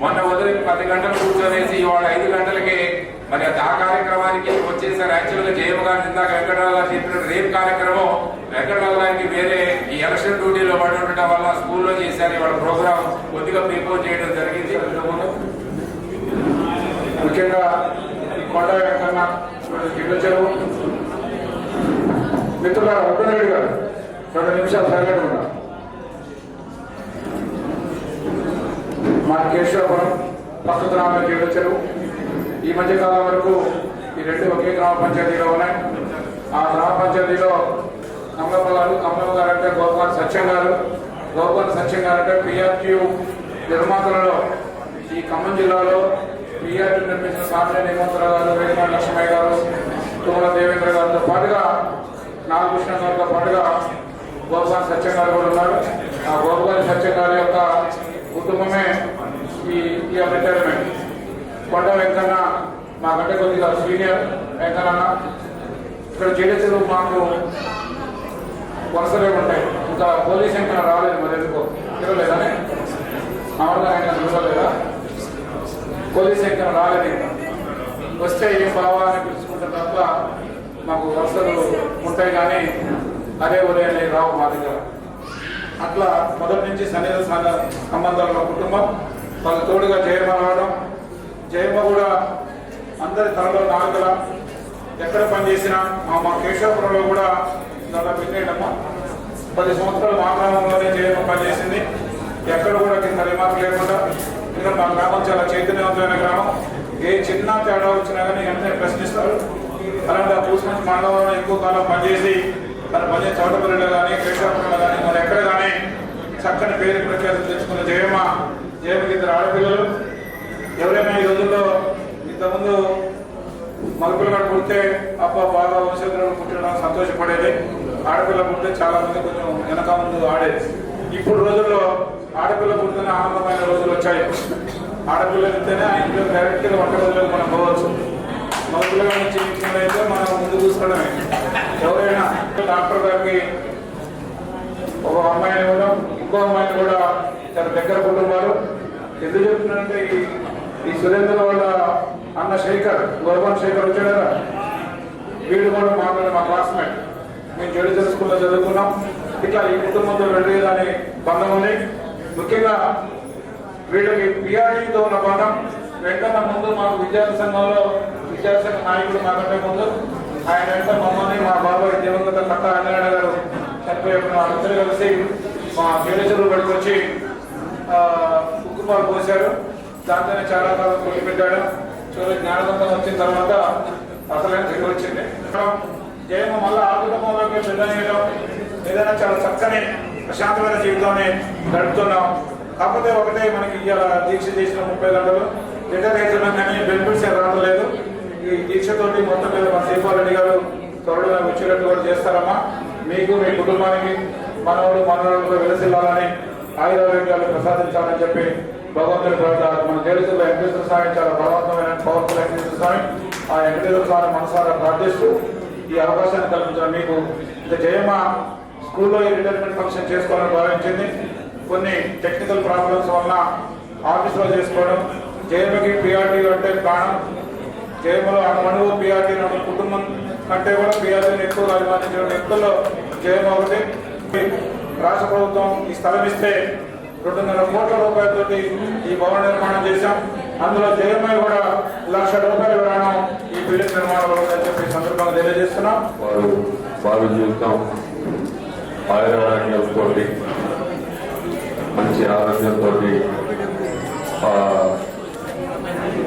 మొన్న వదిలి 10 గంటలు కూర్చొనేసి ఇవాళ 5 గంటలకి మరి ఆ కార్యక్రమానికి వచ్చేసారు. యాక్చువల్ గా జయమ్మ గారు ఇందాక వెంకటరావు గారు చెప్పిన రేపు కార్యక్రమం వెంకటరావు గారికి వేరే ఈ ఎలక్షన్ డ్యూటీలో పడి ఉండటం వల్ల స్కూల్లో చేశారు. ఇవాళ ప్రోగ్రామ్ కొద్దిగా ప్రిపోజ్ చేయడం జరిగింది. ముఖ్యంగా ఈ కొండ వెంకన్న గిరిజలు మిత్రుల రఘునాయుడు గారు 2 నిమిషాలు సైలెంట్ ఉన్నారు. మా కేశవపురం పక్క గ్రామ గిరిజలు ఈ మధ్యకాలం వరకు ఈ 2 ఒకే గ్రామ పంచాయతీలో ఉన్నాయి. ఆ గ్రామ పంచాయతీలో కమలమ్మ గారు అంటే గోపాల్ సత్యం గారు అంటే పిఆర్టీ నిర్మాతలలో ఈ ఖమ్మం జిల్లాలో పిఆర్టీ నిర్మించిన సామ్య హేమంతరావు గారు, వేదిక లక్ష్మయ్య గారు, తుమ్మల దేవేంద్ర గారితో పాటుగా నాగకృష్ణ గారితో పాటుగా గోపాల్ సత్యం గారు కూడా ఉన్నారు. ఆ గోపాల్ సత్యం గారి యొక్క కుటుంబమే ఈ రిటైర్మెంట్. కొండ వెంకన్న మాకంటే కొద్దిగా సీనియర్ వెంకన్న. ఇక్కడ జేడీసీలు మాకు వరుసలే ఉంటాయి. ఇంకా పోలీస్ వెంకన్న రాలేదు, మరి ఎందుకో తిరగలేదని అమర్గా వెంకన్న తిరగలేదా? పోలీస్ వెంకన్న రాలేదు. ఇంకా వస్తే ఏం బావా అని పిలుచుకుంటాం తప్ప మాకు వరుసలు ఉంటాయి కానీ అదే ఉదయాన్ని రావు మా దగ్గర. అట్లా మొదటి నుంచి సన్నిహిత సంబంధాల కుటుంబం. వాళ్ళ తోడుగా జయమ్మ రావడం, జయమ్మ కూడా అందరి తనలో నాలుగుల ఎక్కడ పనిచేసినా మా కేశవపురంలో కూడా దాంట్లో పెట్టేయడమ్మా 10 సంవత్సరాలు మా గ్రామంలోనే జయమ్మ పనిచేసింది. ఎక్కడ కూడా కింద రిమార్క్ లేకుండా. ఇంకా మా గ్రామం చాలా చైతన్యవంతమైన గ్రామం. ఏ చిన్న తేడా వచ్చినా కానీ వెంటనే ప్రశ్నిస్తారు. అలాంటి ఆ పూసుమంచి మండలంలో ఎక్కువ కాలం పనిచేసి తన పనిచేసే చౌటపల్లిలో కానీ కేశవపురంలో కానీ మరి ఎక్కడ కానీ చక్కని పేరు ప్రఖ్యాతి తెచ్చుకున్న జయమ్మకి 2 ఆడపిల్లలు. ఎవరైనా ఈ రోజుల్లో ఇంతకుముందు మగపిల్లగాడు పుడితే బాగా వంశోద్రులు పుట్టడం సంతోషపడేది. ఆడపిల్ల పుడితే చాలా మంది కొంచెం వెనక ముందు ఆడేది. ఇప్పుడు రోజుల్లో ఆడపిల్ల పుడితేనే ఆనందమైన రోజులు వచ్చాయి. ఆడపిల్ల పుడితేనే ఆ ఇంట్లో డైరెక్ట్గా వంటగదిలోకి మనం పోవచ్చు. మగపిల్లగా నుంచి అయితే మనం ముందు చూసుకోవడమే. ఎవరైనా డాక్టర్ గారికి ఒక అమ్మాయిని ఇవ్వడం, ఇంకో అమ్మాయిని కూడా తన దగ్గర కుటుంబాలు. ఎందుకు చెప్తున్నారంటే ఈ సురేంద్ర వాళ్ళ అన్న శేఖర్, గౌరవన్ శేఖర్ వచ్చాడు కదా, వీడు కూడా మా క్లాస్మేట్. మేము జడిచర్ స్కూల్లో చదువుకున్నాం. ఇట్లా ఈ కుటుంబంతో వెళ్ళేదని బంధం ఉంది. ముఖ్యంగా వీళ్ళకి పిఆర్టీతో ఉన్న బంధం. వెంకన్న ముందు మాకు విద్యార్థి సంఘంలో విద్యార్థి నాయకుడు మాకంటే ముందు ఆయన వెంట మమ్మల్ని మా బాబాయ్ దివంగత కట్ట ఆంజనేయ గారు చనిపోయిన అందరూ కలిసి మా జడిచర్లు పట్టుకొచ్చి ఉక్కుపాలు పోశారు. దాంతోనే చాలా కాలం కొట్టి పెట్టాడు. చివరి జ్ఞానవంతం వచ్చిన తర్వాత అసలైన తిరిగి వచ్చింది. జయమ్మ మళ్ళీ ఆ కుటుంబంలోకి పెద్దనేయడం ఏదైనా చాలా చక్కని ప్రశాంతమైన జీవితాన్ని గడుపుతున్నాం. కాకపోతే ఒకటే మనకి ఇవాళ దీక్ష చేసిన 30 గంటలు రిటైర్ అవుతున్నాం కానీ బెనిఫిట్స్ ఏం రావట్లేదు. ఈ దీక్షతోటి మొత్తం మీద మా శ్రీపాలరెడ్డి గారు త్వరలో వచ్చేటట్టు కూడా చేస్తారమ్మా. మీకు మీ కుటుంబానికి మనవాళ్ళు వెలసిల్లాలని ఆయుర్వేదాలు ప్రసాదించాలని చెప్పి భగవంతుడి ప్రార్థన. మన జడిచర్ల వెంకటేశ్వర స్వామి చాలా బలవంతమైన పవర్ఫుల్ వెంకటేశ్వర స్వామి. ఆ వెంకటేశ్వర స్వామి మనసారా ప్రార్థిస్తూ ఈ అవకాశాన్ని కల్పించడం. మీకు జయమ్మ స్కూల్లో ఈ రిటైర్మెంట్ ఫంక్షన్ చేసుకోవాలని భావించింది. కొన్ని టెక్నికల్ ప్రాబ్లమ్స్ వలన ఆఫీస్లో చేసుకోవడం. జయమ్మకి పిఆర్టీ అంటే ప్రాణం. జయమ్మలో అణువు పిఆర్టీ కుటుంబం కంటే కూడా పిఆర్టీని ఎక్కువ అభిమానించిన వ్యక్తుల్లో జయమ్మ ఒకటి. రాష్ట్ర ప్రభుత్వం ఈ స్థలం ఇస్తే 2.5 కోట్ల రూపాయలతోటి ఈ భవన నిర్మాణం చేశాం. అందులో జయమ్మ కూడా ₹1,00,000 విరాళం ఈ బిల్డింగ్ నిర్మాణంలో ఉందని చెప్పి సందర్భంగా తెలియజేస్తున్నాం. వారు భావి జీవితం ఆయుర్వేదంతో మంచి ఆరోగ్యంతో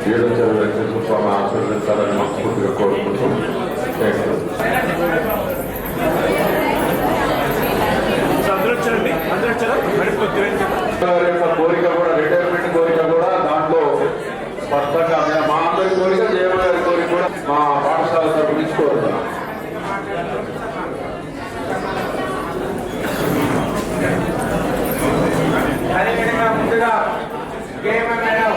జడిచర్ వెంకటేశ్వర స్వామి ఆశీర్వదించాలని మనస్ఫూర్తిగా కోరుకుంటూ కోరిక కూడా రిటైర్మెంట్ కోరిక కూడా దాంట్లో స్పష్టంగా మా అందరి కోరిక జయమ్మ గారి కోరిక కూడా మా పాఠశాల తరపు నుంచి కోరుతున్నాం. అదేవిధంగా ముందుగా జయమ్మ మేడం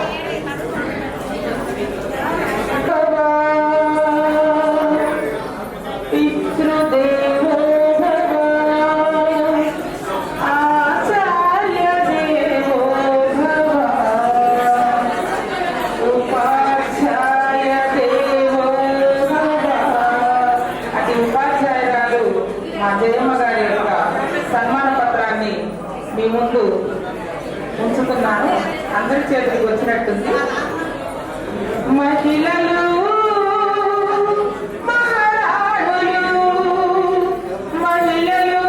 జయమ్మ గారి యొక్క సన్మాన పత్రాన్ని మీ ముందు ఉంచుతున్నాను. అందరి చేతికి వచ్చినట్టుంది. మహిళలు మహారాణులు, మహిళలు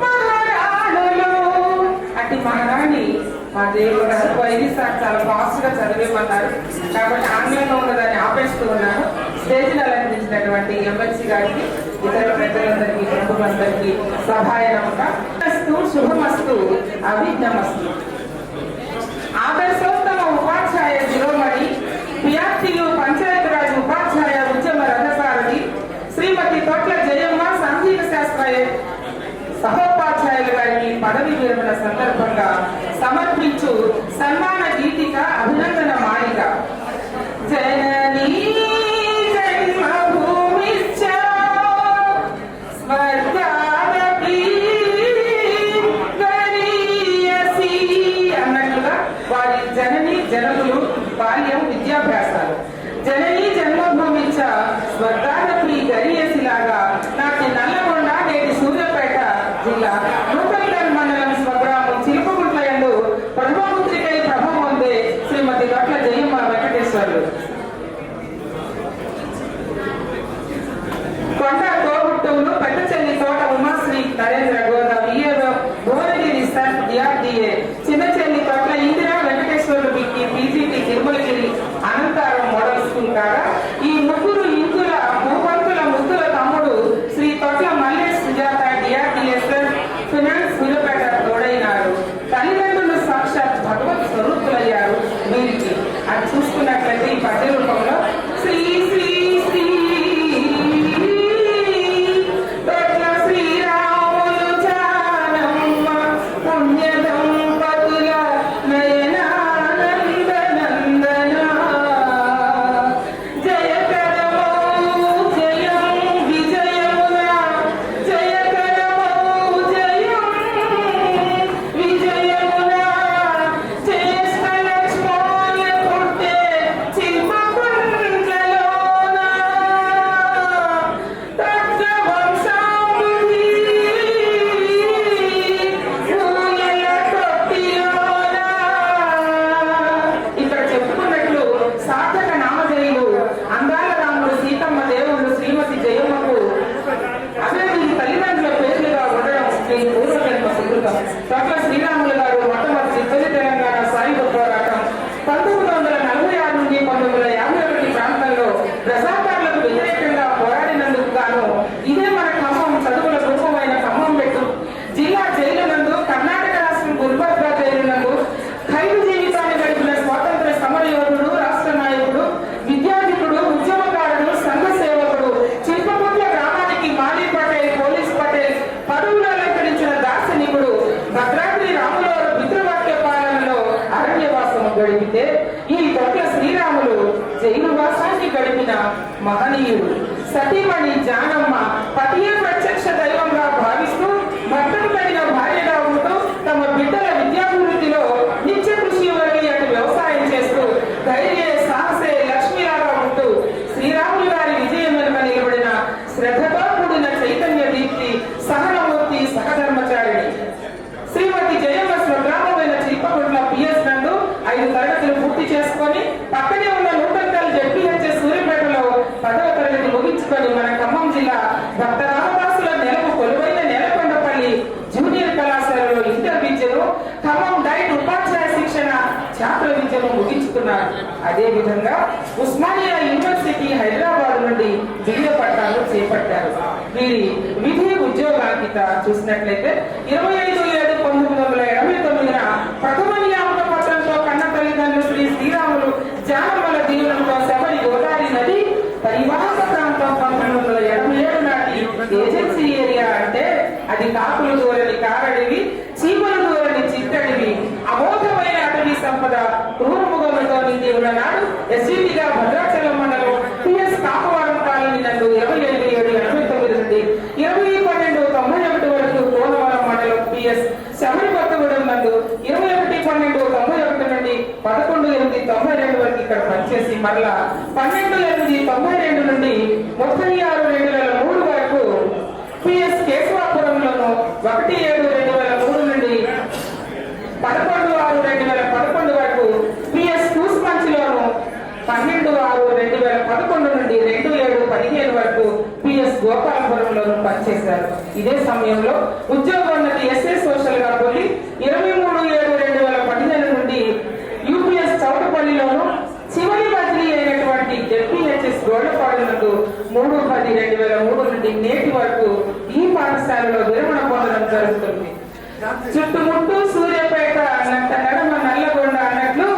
మహారాణులు. అటు మహారాణి మా జయమ్మ గారు 5 సార్లు చాలా ఫాస్ట్ గా చదివేమన్నారు కాబట్టి ఆంగ్లంలో ఉన్నదాన్ని ఆపేస్తూ ఉన్నాను. స్టేజ్ని అలంకరించినటువంటి ఎమ్మెల్సీ గారికి, ఇతర పెద్దలందరికీ, ప్రముఖులందరికీ సహాయనంగా శుభమస్తు అభిజ్ఞమస్తు. ఆదర్శోత్తమ ఉపాధ్యాయ శిరోమణి పిఆర్టీయు పంచాయతీరాజ్ ఉపాధ్యాయ ఉద్యమ రథసారథి శ్రీమతి తొట్ల జయమ్మ సంగీత శాస్త్ర సహోపాధ్యాయులు గారికి పదవి విరమణ సందర్భంగా సమర్పించు సన్మాన గీతిక అభినందన మాలిక. జననీ జన్మభూమిశ్చ స్వర్గాదపి గరీయసి అన్నట్లుగా వారి జనని జనములు బాల్యం విద్యాభ్యాసాలు. జననీ జన్మభూమిశ్చ స్వర్గాదపి గరీయసి లాగా నాటి నల్లగొండ నేటి సూర్యాపేట జిల్లా నూకల్గల్ మండలం స్వగ్రామం చిలుకగుంట్ల యందు బ్రహ్మపుత్రికై ప్రభం పొందే శ్రీమతి తొట్ల జయమ్మ వెంకటేశ్వర్లు. కొండ తోబుట్టువులు పెద్ద చెల్లి Thota Umashree Narendra Goda VAO Bhuvanagiri sir DRDA చిన్న చెల్లి Totla Indira Venkateswarlu Bikki PGT Thirumalagiri Anantharam model school కాగా ఈ ముగ్గురు ఇందుల భూపంతుల ముద్దుల తమ్ముడు శ్రీ తొట్ల మల్లేష్ సుజాత డిఆర్డిఎస్ ఫినాన్స్ సూర్యాపేట తోడైనారు. తల్లిదండ్రులు సాక్షాత్ భగవత్ స్వరూపులయ్యారు వీరికి. అది చూసుకున్నట్లయితే ఈ పద్య రూపంలో శ్రీ శ్రీ శ్రీ తొట్ల శ్రీరాములు జానమ్మ పుణ్య దంపతుల నయనానందనందన జయకరమౌ జయం విజయమున జయకరమౌ జయం విజయమున జ్యేష్ఠ లక్ష్మణ పుట్టే శిల్పకున్న నమ్మిన మహనీయుడు. సతీమణి జానమ్మ పతియే ప్రత్యక్ష దైవంగా భావిస్తూ భర్తకు తగిన భార్యగా ఉంటూ తమ బిడ్డల విద్యాభివృద్ధిలో నిత్య కృషి వరలి అటు వ్యవసాయం చేస్తూ ధైర్య సాహసే లక్ష్మిలాగా ఉంటూ శ్రీరాములు గారి విజయం వెనుక నిలబడిన శ్రద్ధతో కూడిన చైతన్య దీప్తి సహనమూర్తి సహధర్మచారిణి శ్రీమతి జయమ్మ స్వగ్రామమైన చిల్పగుండ్ల పిఎస్ నందు 5 తరగతులు పూర్తి చేసుకొని పక్కనే ఉన్న నూతనకల్ జెడ్పీహెచ్ఎస్ సూర్యపేటలో 10వ తరగతి ముగించుకొని మన ఖమ్మం జిల్లా భక్త రామదాసుల నెలకు కొలువైన నేలకొండపల్లి జూనియర్ కళాశాలలో ఇంటర్ విద్యను, ఖమ్మం డైట్ ఉపాధ్యాయ శిక్షణ ఛాత్ర విద్యను ముగించుకున్నారు. అదే విధంగా ఉస్మానియా యూనివర్సిటీ హైదరాబాద్ నుండి బిఏ పట్టాలు చేపట్టారు. వీరి విధి ఉద్యోగాంకిత చూసినట్లయితే 25/7/1989 ప్రథమ నియామక పత్రంతో కన్న తల్లిదండ్రులు శ్రీ శ్రీరాములు జానమ్మల దీవులంతో శబరి గోదావరి నది పరివాహక ప్రాంతం 1987 నాటి ఏజెన్సీ ఏరియా అంటే అది కాకులు దూరని కారడివి, చీమలు దూరని చిత్తడివి, అమోఘమైన అటవీ సంపద క్రూరముగములతో నిండి ఉన్న నాడు ఎస్జీటీగా భద్రాచలం మండలం పిఎస్ కాపవరం కాలనీ నందు 27/7/89 నుండి 20/12/91 వరకు కోనవరం మండలం పిఎస్ శబరి కొత్తగూడెం నందు 21/12/91 నుండి 11/8/92 వరకు ఇక్కడ పనిచేసి మరలా 12/8/92 నుండి 36/2003 వరకు పిఎస్ కేశవాపురంలోను 1/7/2003 నుండి 11/6/2011 వరకు పిఎస్ కూసుమంచిలోను 12/6/2011 నుండి 2/7/15 వరకు పిఎస్ గోపాలపురంలోను పనిచేశారు. ఇదే సమయంలో ఉద్యోగోన్నతి ఎస్ఏ సోషల్ గా పోయి 23/7/2015 నుండి యూపీఎస్ చౌటపల్లిలోను చివరి బదిలీ అయినటువంటి జెడ్పీహెచ్ఎస్ గోడపాడు నందు 3/10/2003 నుండి నేటి వరకు ఈ పాఠశాలలో విరమణ పొందడం జరుగుతుంది. చుట్టుముట్టు సూర్యపేట అన్నంత నడమ నల్లగొండ అన్నట్లు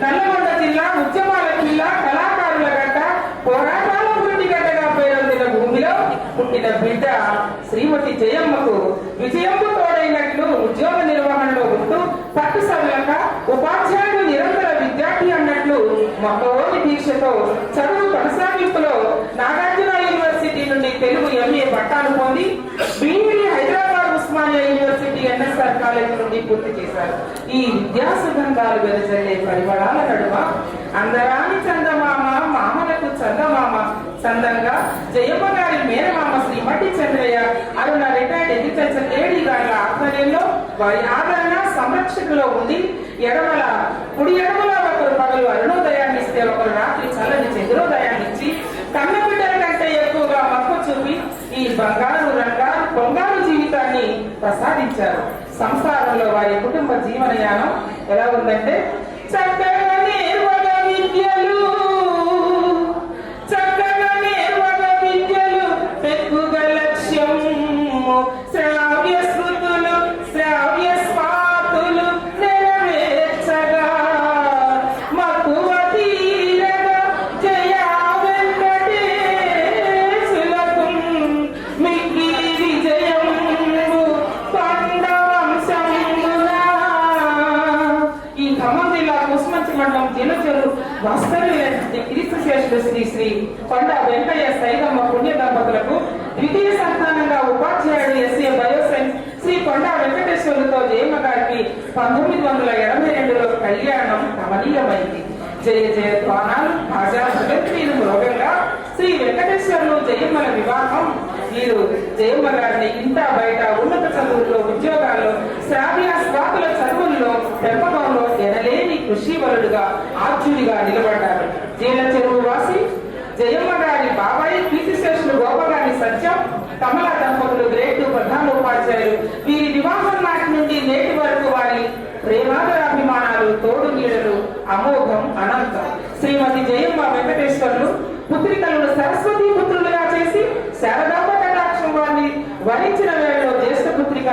నల్లగొండ జిల్లా ఉద్యమాల జిల్లా కళాకారుల గడ్డ పోరాటాల పుట్టిగడ్డగా పేరొందిన భూమిలో పుట్టిన బిడ్డ శ్రీమతి జయమ్మకు విజయంకు తోడైనట్లు ఉద్యోగ నిర్వహణలో ఉంటూ పట్టు సభలక ఉపాధ్యాయుడు నిరంతర విద్యార్థి అన్నట్లు మొక్కవోని దీక్షతో చదువు కొనసాగింపులో నాగార్జున యూనివర్సిటీ నుండి తెలుగు ఎంఏ పట్టాలు పొంది BEd Hyderabad Osmania university NSR college నుండి పూర్తి చేశారు. ఈ విద్యా సుగంధాలు వెదజల్లే పరిమళాల నడుమ అందరాని చందమామ మామలకు చందమామ చందంగా జయమ్మ గారి మేనమామ శ్రీమతి చంద్రయ్య అరుణ రిటైర్డ్ అగ్రికల్చర్ లేడీ గారి ఆధ్వర్యంలో వారి ఆదరణ సంరక్షణలో ఉండి కుడి ఎడమల ఒకరు పగలు అరుణోదయాన్ని ఇస్తే ఒకరు రాత్రి చల్లని చంద్రోదయాన్ని ఇచ్చి కన్న బిడ్డల కంటే ఎక్కువగా మక్కువ చూపి ఈ బంగారు రంగారు పొంగారు జీవితాన్ని ప్రసాదించారు. సంసారంలో వారి కుటుంబ జీవనయానం ఎలా ఉందంటే చక్కగా నేర్వగ విద్యలు పెక్కుగ లక్ష్యం శ్రావ్య స్మృతులు శ్రావ్య స్వాతులు నెరవేర్చగా మక్కువ తీరగా జయ వెంకటేశులకు మిక్కి విజయం కొండ వంశమునా. ఈ ఖమ్మం జిల్లా కుస్మంచి మండలం దినచరు వాస్తవ్యులైనటువంటి క్రీస్తు శేషుడు శ్రీ శ్రీ కొండ వెంకయ్య సైదమ్మ పుణ్య దంపతులకు ద్వితీయ సంతానంగా ఉపాధ్యాయుడు ఎస్ఏ బయోసైన్స్ శ్రీ కొండ వెంకటేశ్వరులతో జయమ్మ గారికి 1982లో కళ్యాణం కమనీయమైంది. జయ జయ ధ్వానాలు భాజా జగత్రీలు మృగంగా శ్రీ వెంకటేశ్వరులు జయమ్మల వివాహం. వీరు జయమ్మ గారిని ఇంట బయట ఉన్నత చదువుల్లో ఉద్యోగాల్లో శ్రావ్య స్వాతుల చదువుల్లో పెంపకంలో ఎనలేని కృషివలుడుగా ఆర్జునిగా నిలబడ్డారు. జీల చెరువు వాసి జయమ్మ గారి బాబాయి కీర్తిశేషులు గోపగారి సత్యం కమల దంపతులు గ్రేట్ ప్రధాన ఉపాధ్యాయులు. వీరి వివాహం నాటి నుండి నేటి వరకు వారి ప్రేమాదరాభిమానాలు తోడు నీడలు అమోఘం అనంతం. శ్రీమతి జయమ్మ వెంకటేశ్వర్లు పుత్రికలను సరస్వతి పుత్రులుగా చేసి శారదాంబ కటాక్షం వారిని వరించిన వేళలో జ్యేష్ఠ పుత్రిక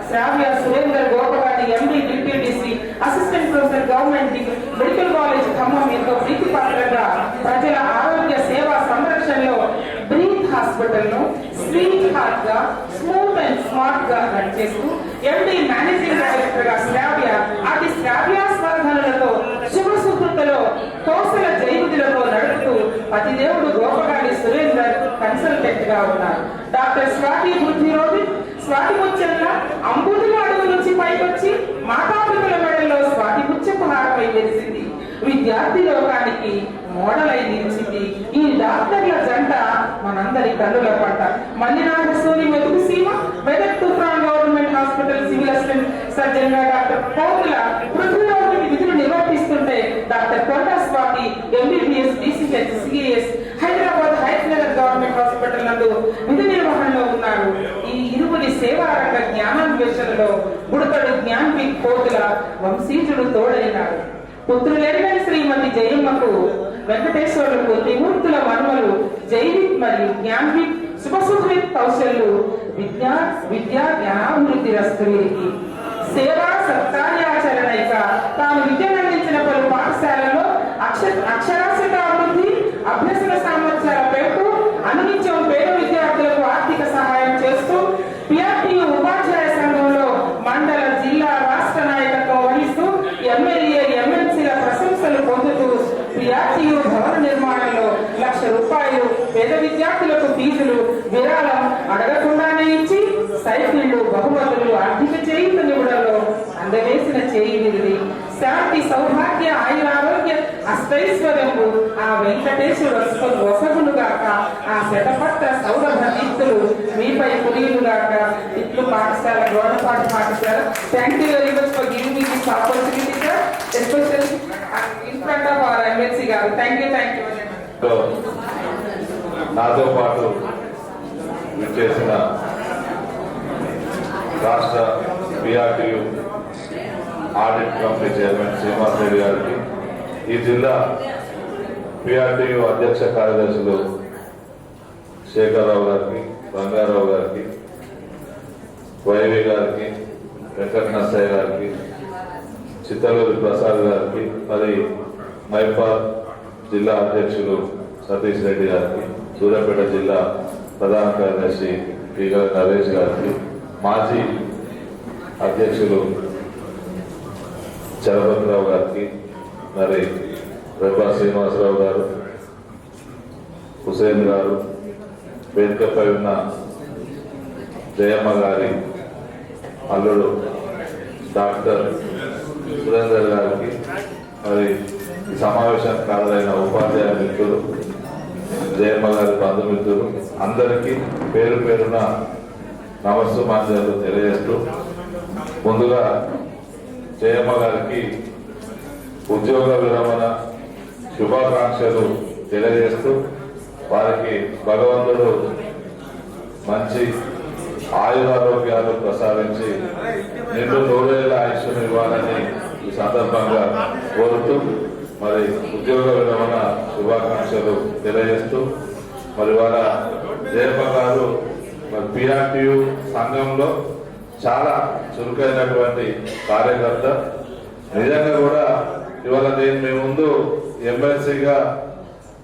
శ్రావ్య సురేందర్ గోపగారి ఎండి డిప్యూటీసీ assistant professor government medical college Khammam ఎంతో ప్రీతి పాత్రగా ప్రజల ఆరోగ్య సేవా సంరక్షణలో బ్రీత్ హాస్పిటల్ ను స్వీట్ హార్ట్ గా స్మూత్ అండ్ స్మార్ట్ గా రన్ చేస్తూ ఎండి మేనేజింగ్ డైరెక్టర్ గా శ్రావ్య అతి శ్రావ్యాస్పర్ధనలతో శుభ సుకృతలో కోసల జైవిధులతో నడుపుతూ పతిదేవుడు ప్రెసిడెంట్ గా ఉన్నారు. డాక్టర్ స్వాతి బుద్ధిరోధి స్వాతి ముచ్చల్ల అంబుదుల అడుగు నుంచి పైకొచ్చి మాతాపితల మెడల్లో స్వాతి ముచ్చపు హారమై వెలిసింది. విద్యార్థి లోకానికి మోడల్ అయి నిలిచింది. ఈ డాక్టర్ల జంట మనందరి కన్నుల పంట. మల్లినాథ సూరి మెతుకు సీమ మెదక్ తుఫాన్ government hospital civil assistant surgeon గా డాక్టర్ పౌతుల పృథ్వీరాజు విధులు నిర్వర్తిస్తుంటే డాక్టర్ కొండ Swathi MBBS DCH CS Hyderabad Hyderabad government hospital నందు విధి నిర్వహణలో ఉన్నారు. ఈ ఇరువురి సేవారంగ జ్ఞానాన్వేషణలో బుడతడు జ్ఞాన్విక్ పోతుల వంశీజుడు తోడైనాడు. పుత్రులెరగని శ్రీమతి జయమ్మకు వెంకటేశ్వరులకు త్రిమూర్తుల మనుమలు జైవిక్ మరియు జ్ఞాన్విక్ శుభసుఖవిత్ కౌశల్లు విద్యా జ్ఞానాభివృద్ధి రస్తువులకి సేవా సత్కార్యాచరణైక తాను విద్యనందించిన పలు పాఠశాలలో అక్షరాస్యత అభివృద్ధి అభ్యసన సామర్థ్యాల పెంపు అనునిత్యం పేద విద్యార్థులకు ఆర్థిక సహాయం చేస్తూ పిఆర్టీయు ఉపాధ్యాయ సంఘంలో మండల జిల్లా రాష్ట్ర నాయకత్వం వహిస్తూ ఎమ్మెల్యే ఎమ్మెల్సీల ప్రశంసలు పొందుతూ పిఆర్టీయు భవన నిర్మాణంలో ₹1,00,000 పేద విద్యార్థులకు ఫీజులు విరాళం అడగకుండానే ఇచ్చి సైకిళ్లు బహుమతులు ఆర్థిక చేయూతనివ్వడంలో అందవేసిన చేయి విరిది. శాంతి సౌభాగ్య ఆయురారోగ్య అష్టైశ్వర్యము ఆ వెంకటేశ్వర వసగులుగాక ఆ శతపట్ట సౌరభ దీప్తులు మీపై పులియులుగాక. ఇట్లు పాఠశాల గౌడపాటి పాఠశాల. Thank you very much for giving me this opportunity sir, especially in front of our MLC గారు. Thank you very much. నాతో పాటు విచ్చేసిన రాష్ట్ర PRTU audit committee chairman Srinivas Reddy గారికి, ఈ జిల్లా పిఆర్టీయు అధ్యక్ష కార్యదర్శులు శేఖర్రావు గారికి, రంగారావు గారికి, వైవి గారికి, వెంకట నరసయ్య గారికి, చిత్తలూరి ప్రసాద్ గారికి, మరి మైపాల్ జిల్లా అధ్యక్షులు సతీష్ రెడ్డి గారికి, సూర్యాపేట జిల్లా ప్రధాన కార్యదర్శి పీగల నరేష్ గారికి, మాజీ అధ్యక్షులు చలపతిరావు గారికి, మరి రెబ్బా శ్రీనివాసరావు గారు, హుసేన్ గారు, వేదికపై ఉన్న జయమ్మ గారి అల్లుడు డాక్టర్ సురేందర్ గారికి, మరి ఈ సమావేశానికి హాజరైన ఉపాధ్యాయ మిత్రులు, జయమ్మ గారి బంధుమిత్రులు అందరికీ పేరు పేరున నమస్సుమాంజలు తెలియజేస్తూ, ముందుగా జయమ్మ గారికి ఉద్యోగ విరమణ శుభాకాంక్షలు తెలియజేస్తూ, వారికి భగవంతుడు మంచి ఆయురారోగ్యాలు ప్రసాదించి నిండు 100 ఆయుష్ను ఇవ్వాలని ఈ సందర్భంగా కోరుతూ, మరి ఉద్యోగ విరమణ శుభాకాంక్షలు తెలియజేస్తూ, మరి వాళ్ళ జయమ్మ గారు మరి పిఆర్టీయు సంఘంలో చాలా చురుకైనటువంటి కార్యకర్త. నిజంగా కూడా ఇవాళ నేను మీ ముందు ఎమ్మెల్సీగా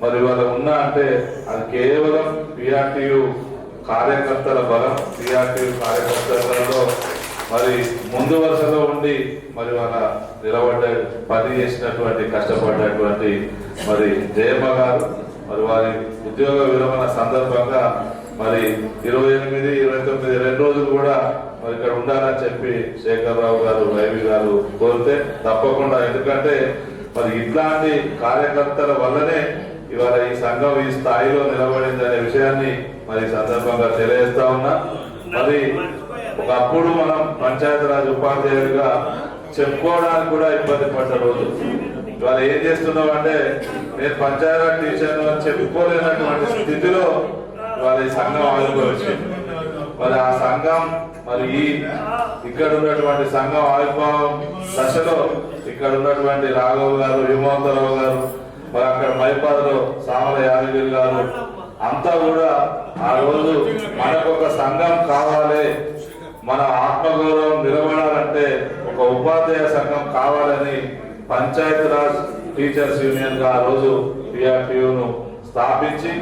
మరి ఇవాళ ఉన్నా అంటే అది కేవలం పిఆర్టీయు కార్యకర్తల బలం. పిఆర్టీయు కార్యకర్తలలో మరి ముందు వరుసలో ఉండి మరి వాళ్ళ నిలబడ్డ పని చేసినటువంటి కష్టపడ్డటువంటి మరి జయమ్మ గారు మరి వారి ఉద్యోగ విరమణ సందర్భంగా మరి 28, 29 2 రోజులు కూడా మరి ఇక్కడ ఉండాలని చెప్పి శేఖర్రావు గారు, వైవి గారు కోరితే తప్పకుండా, ఎందుకంటే మరి ఇట్లాంటి కార్యకర్తల వల్లనే ఇవాళ ఈ సంఘం ఈ స్థాయిలో నిలబడింది అనే విషయాన్ని మరి సందర్భంగా తెలియజేస్తా ఉన్నా. మరి ఒకప్పుడు మనం పంచాయతీరాజ్ ఉపాధ్యాయులుగా చెప్పుకోవడానికి కూడా ఇబ్బంది పడ్డ రోజు. ఇవాళ ఏం చేస్తున్నాం అంటే నేను పంచాయతీరాజ్ టీచర్ అని చెప్పుకోలేనటువంటి స్థితిలో ఇవాళ ఈ సంఘం ఆవిర్భవించింది. మరి ఆ సంఘం మరి ఇక్కడ ఉన్నటువంటి సంఘం ఆవిర్భావం దశలో ఇక్కడ ఉన్నటువంటి రాఘవ్ గారు, హిమవంతరావు గారు, మరి అక్కడ మైపాదలో సామల యాదగిరి గారు అంతా కూడా ఆ రోజు మనకు ఒక సంఘం కావాలి, మన ఆత్మగౌరవం నిలబడాలంటే ఒక ఉపాధ్యాయ సంఘం కావాలని పంచాయతీరాజ్ టీచర్స్ యూనియన్ గా ఆ రోజు పిఆర్టీయూను స్థాపించి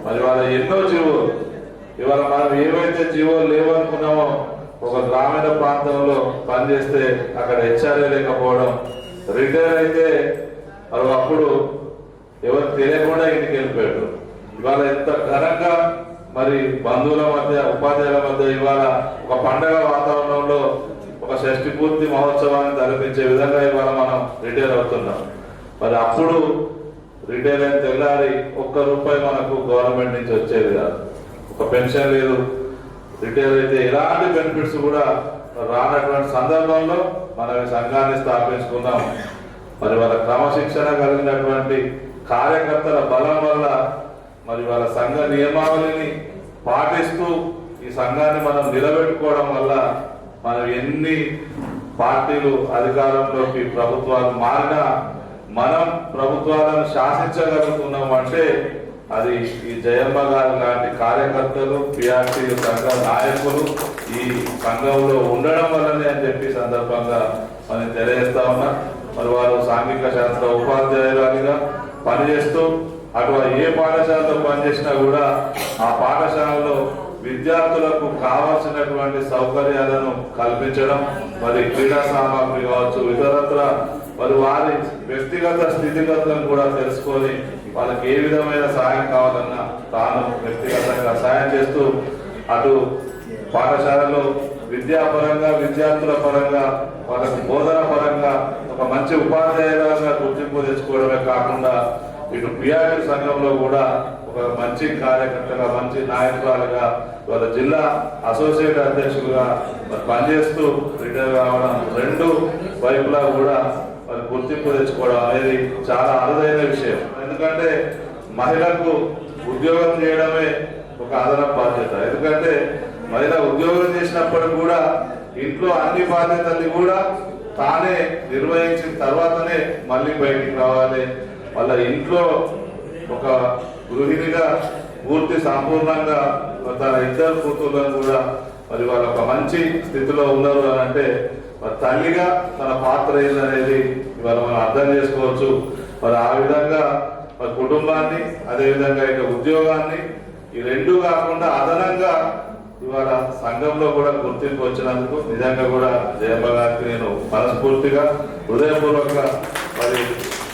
మరి వాళ్ళ ఎన్నో జీవోలు, ఇవాళ మనం ఏవైతే జీవోలు లేవనుకున్నామో ఒక గ్రామీణ ప్రాంతంలో పనిచేస్తే అక్కడ హెచ్ఆర్ఏ లేకపోవడం, రిటైర్ అయితే మరి అప్పుడు ఎవరు తెలియకుండా ఇంటికి వెళ్ళిపోయాడు. ఇవాళ ఎంత ఘనంగా మరి బంధువుల మధ్య ఉపాధ్యాయుల మధ్య ఇవాళ ఒక పండగ వాతావరణంలో ఒక షష్ఠి పూర్తి మహోత్సవాన్ని జరిపించే విధంగా ఇవాళ మనం రిటైర్ అవుతున్నాం. మరి అప్పుడు రిటైర్ అయిన తెల్లారి ₹1 మనకు గవర్నమెంట్ నుంచి వచ్చేది కాదు, ఒక పెన్షన్ లేదు. రిటైర్ అయితే ఎలాంటి బెనిఫిట్స్ కూడా రానటువంటి సందర్భంలో మనం ఈ సంఘాన్ని స్థాపించుకున్నాం. మరి వాళ్ళ క్రమశిక్షణ కలిగినటువంటి కార్యకర్తల బలం వల్ల మరి వాళ్ళ సంఘ నియమావళిని పాటిస్తూ ఈ సంఘాన్ని మనం నిలబెట్టుకోవడం వల్ల మనం ఎన్ని పార్టీలు అధికారంలోకి ప్రభుత్వాలు మారినా మనం ప్రభుత్వాలను శాసించగలుగుతున్నాం అంటే అది ఈ జయమ్మ గారు లాంటి కార్యకర్తలు, పిఆర్టీ సంఘ నాయకులు ఈ సంఘంలో ఉండడం వల్లనే అని చెప్పి సందర్భంగా మనం తెలియజేస్తా ఉన్నా. మరి వారు సాంఘిక శాస్త్ర ఉపాధ్యాయులుగా పనిచేస్తూ అటు ఏ పాఠశాలలో పనిచేసినా కూడా ఆ పాఠశాలలో విద్యార్థులకు కావాల్సినటువంటి సౌకర్యాలను కల్పించడం, మరి క్రీడా సామాగ్రి కావచ్చు, ఇతరత్ర మరి వారి వ్యక్తిగత స్థితిగతులను కూడా తెలుసుకొని వాళ్ళకి ఏ విధమైన సహాయం కావాలన్నా తాను వ్యక్తిగతంగా సహాయం చేస్తూ అటు పాఠశాలలో విద్యాపరంగా, విద్యార్థుల పరంగా, వాళ్ళకు బోధన పరంగా ఒక మంచి ఉపాధ్యాయులుగా గుర్తింపు తెచ్చుకోవడమే కాకుండా ఇటు పిఆర్టీ సంఘంలో కూడా ఒక మంచి కార్యకర్తగా, మంచి నాయకురాలుగా, వాళ్ళ జిల్లా అసోసియేట్ అధ్యక్షులుగా పనిచేస్తూ రిటైర్ కావడం, రెండు వైపులా కూడా మరి గుర్తింపు తెచ్చుకోవడం అనేది చాలా అరుదైన విషయం. ఎందుకంటే మహిళకు ఉద్యోగం చేయడమే ఒక అదనపు బాధ్యత. ఎందుకంటే మహిళ ఉద్యోగం చేసినప్పుడు కూడా ఇంట్లో అన్ని బాధ్యతల్ని కూడా తానే నిర్వహించిన తర్వాతనే మళ్ళీ బయటికి రావాలి. వాళ్ళ ఇంట్లో ఒక గృహిణిగా పూర్తి సంపూర్ణంగా తన ఇద్దరు కూతుర్లను కూడా మరి వాళ్ళ ఒక మంచి స్థితిలో ఉన్నారు అని అంటే మరి తల్లిగా తన పాత్ర ఏందనేది ఇవాళ మనం అర్థం చేసుకోవచ్చు. మరి ఆ విధంగా మరి కుటుంబాన్ని, అదేవిధంగా ఇక ఉద్యోగాన్ని, ఈ రెండు కాకుండా అదనంగా ఇవాళ సంఘంలో కూడా గుర్తింపు వచ్చినందుకు నిజంగా కూడా జయమ్మ గారికి నేను మనస్ఫూర్తిగా హృదయపూర్వక మరి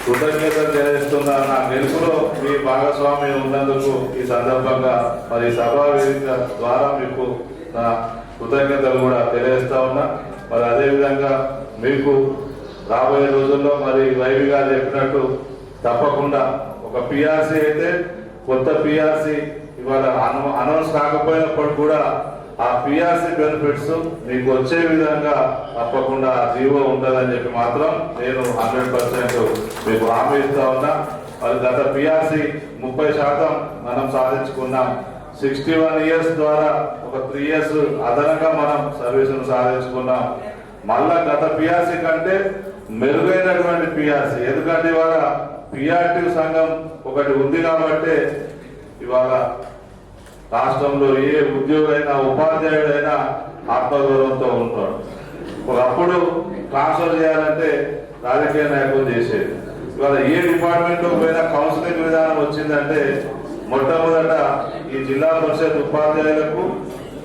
కృతజ్ఞతలు తెలియజేస్తున్నా. నా గెలుపులో మీ భాగస్వామ్యం ఉన్నందుకు ఈ సందర్భంగా మరి సభా వేదిక ద్వారా మీకు నా కృతజ్ఞతలు కూడా తెలియజేస్తా ఉన్నా. మరి అదేవిధంగా మీకు రాబోయే రోజుల్లో మరి వైవి గారు చెప్పినట్టు తప్పకుండా ఒక పిఆర్సీ అయితే కొత్త పిఆర్సీ ఇవాళ అనౌన్స్ కాకపోయినప్పుడు కూడా ఆ పిఆర్సీ బెనిఫిట్స్ మీకు వచ్చే విధంగా తప్పకుండా ఆ జీవో ఉంటుందని చెప్పి మాత్రం నేను 100% మీకు హామీ ఇస్తా ఉన్నా. మరి గత పిఆర్సీ 30% మనం సాధించుకున్నాం. 61 years ద్వారా ఒక 3 years అదనంగా మనం సర్వీసును సాధించుకున్నాం. మళ్ళా గత పిఆర్సీ కంటే మెరుగైనటువంటి పిఆర్సీ, ఎందుకంటే ఇవాళ పిఆర్టీ సంఘం ఒకటి ఉంది కాబట్టి ఇవాళ రాష్ట్రంలో ఏ ఉద్యోగైనా, ఉపాధ్యాయుడైనా ఆత్మగౌరవంతో ఉంటాడు. ఒకప్పుడు ట్రాన్స్ఫర్ చేయాలంటే రాజకీయ నాయకులు చేసేది. ఇవాళ ఏ డిపార్ట్మెంట్లో పోయినా కౌన్సిలింగ్ విధానం వచ్చిందంటే మొట్టమొదట ఈ జిల్లా పరిషత్ ఉపాధ్యాయులకు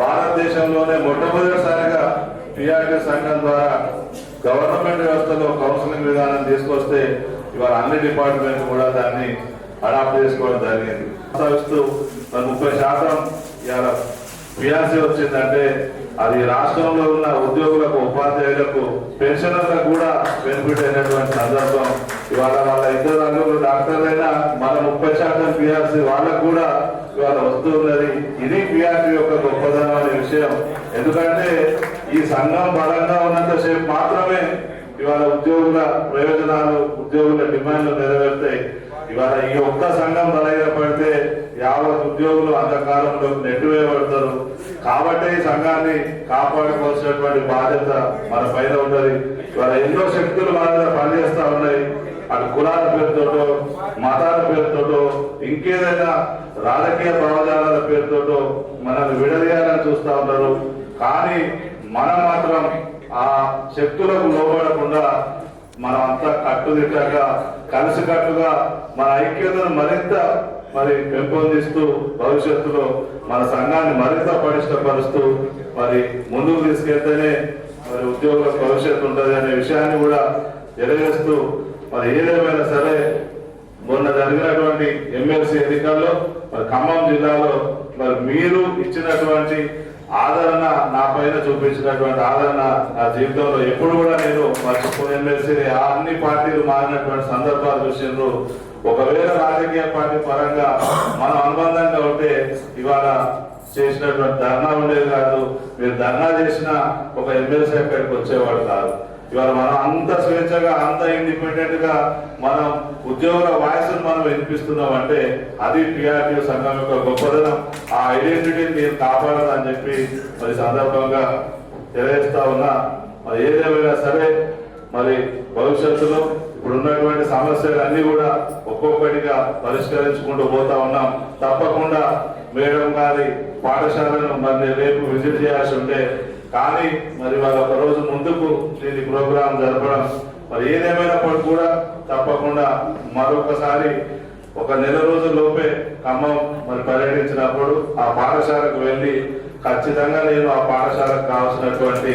భారతదేశంలోనే మొట్టమొదటిసారిగా పిఆర్టీ సంఘం ద్వారా గవర్నమెంట్ వ్యవస్థలో కౌన్సిలింగ్ విధానం తీసుకొస్తే ఇవాళ అన్ని డిపార్ట్మెంట్ కూడా దాన్ని అడాప్ట్ చేసుకోవడం జరిగింది. ప్రస్తావిస్తూ 30% ఇవాళ పిఆర్సీ వచ్చిందంటే అది రాష్ట్రంలో ఉన్న ఉద్యోగులకు, ఉపాధ్యాయులకు, పెన్షనర్లకు కూడా బెనిఫిట్ అయినటువంటి సందర్భం. ఇవాళ వాళ్ళ ఇద్దరు రంగులు డాక్టర్లైనా మన 30% పిఆర్సీ వాళ్ళకు కూడా ఇవాళ వస్తున్నది. ఇది పిఆర్టీ యొక్క గొప్పదనం అనే విషయం. ఎందుకంటే ఈ సంఘం బలంగా ఉన్నంతసేపు మాత్రమే ఇవాళ ఉద్యోగుల ప్రయోజనాలు, ఉద్యోగుల డిమాండ్లు నెరవేరుతాయి. ఇవాళ ఈ ఒక్క సంఘం బలహీనపడితే యావత్ ఉద్యోగులు అంధకారంలో నెట్టివేయబడతారు. కాబట్టి ఈ సంఘాన్ని కాపాడుకోవాల్సినటువంటి బాధ్యత మన పైన ఉన్నది. ఇవాళ ఎన్నో శక్తులు మన మీద పనిచేస్తా ఉన్నాయి. అటు కులాల పేరుతోటో, మతాల పేరుతోటో, ఇంకేదైనా రాజకీయ భావజాలాల పేరుతోటో మనల్ని విడదీయాలని చూస్తా ఉన్నారు. కానీ మనం మాత్రం ఆ శక్తులకు లోబడకుండా మనం అంతా కట్టుదిట్టగా, కలిసికట్టుగా మన ఐక్యతను మరింత మరి పెంపొందిస్తూ భవిష్యత్తులో మన సంఘాన్ని మరింత పటిష్టపరుస్తూ మరి ముందుకు తీసుకెళ్తేనే మరి ఉద్యోగులకు భవిష్యత్తు ఉంటుంది అనే విషయాన్ని కూడా తెలియజేస్తూ మరి ఏదేమైనా సరే మొన్న జరిగినటువంటి ఎమ్మెల్సీ ఎన్నికల్లో మరి ఖమ్మం జిల్లాలో మరి మీరు ఇచ్చినటువంటి ఆదరణ, నా పైన చూపించినటువంటి ఆదరణ నా జీవితంలో ఎప్పుడు కూడా నేను మర్చిపోయిన ఎమ్మెల్సీ అన్ని పార్టీలు మారినటువంటి సందర్భాలు చూసిండ్రు. ఒకవేళ రాజకీయ పార్టీ పరంగా మనం అనుబంధంగా ఉంటే ఇవాళ చేసినటువంటి ధర్నా ఉండేది కాదు. మీరు ధర్నా చేసిన ఒక ఎమ్మెల్సీ అక్కడికి వచ్చేవాడు కాదు. ఇవాళ మనం అంత స్వేచ్ఛగా, అంత ఇండిపెండెంట్ గా మనం ఉద్యోగుల వాయిస్ను మనం వినిపిస్తున్నాం అంటే అది పిఆర్టీ సంఘం యొక్క గొప్పదనం. ఆ ఐడెంటిటీని మీరు కాపాడాలని చెప్పి మరి సందర్భంగా తెలియజేస్తా ఉన్నా. మరి ఏదేమైనా సరే మరి భవిష్యత్తులో ఇప్పుడు ఉన్నటువంటి సమస్యలన్నీ కూడా ఒక్కొక్కటిగా పరిష్కరించుకుంటూ పోతా ఉన్నాం. తప్పకుండా మేడం గారి పాఠశాలను మరి రేపు విజిట్ చేయాల్సి ఉంటే కానీ మరి వాళ్ళు ఒక రోజు ముందుకు దీని ప్రోగ్రాం జరపడం మరి ఏదేమైనప్పుడు కూడా తప్పకుండా మరొకసారి ఒక నెల రోజుల లోపే ఖమ్మం మరి పర్యటించినప్పుడు ఆ పాఠశాలకు వెళ్ళి ఖచ్చితంగా నేను ఆ పాఠశాలకు కావాల్సినటువంటి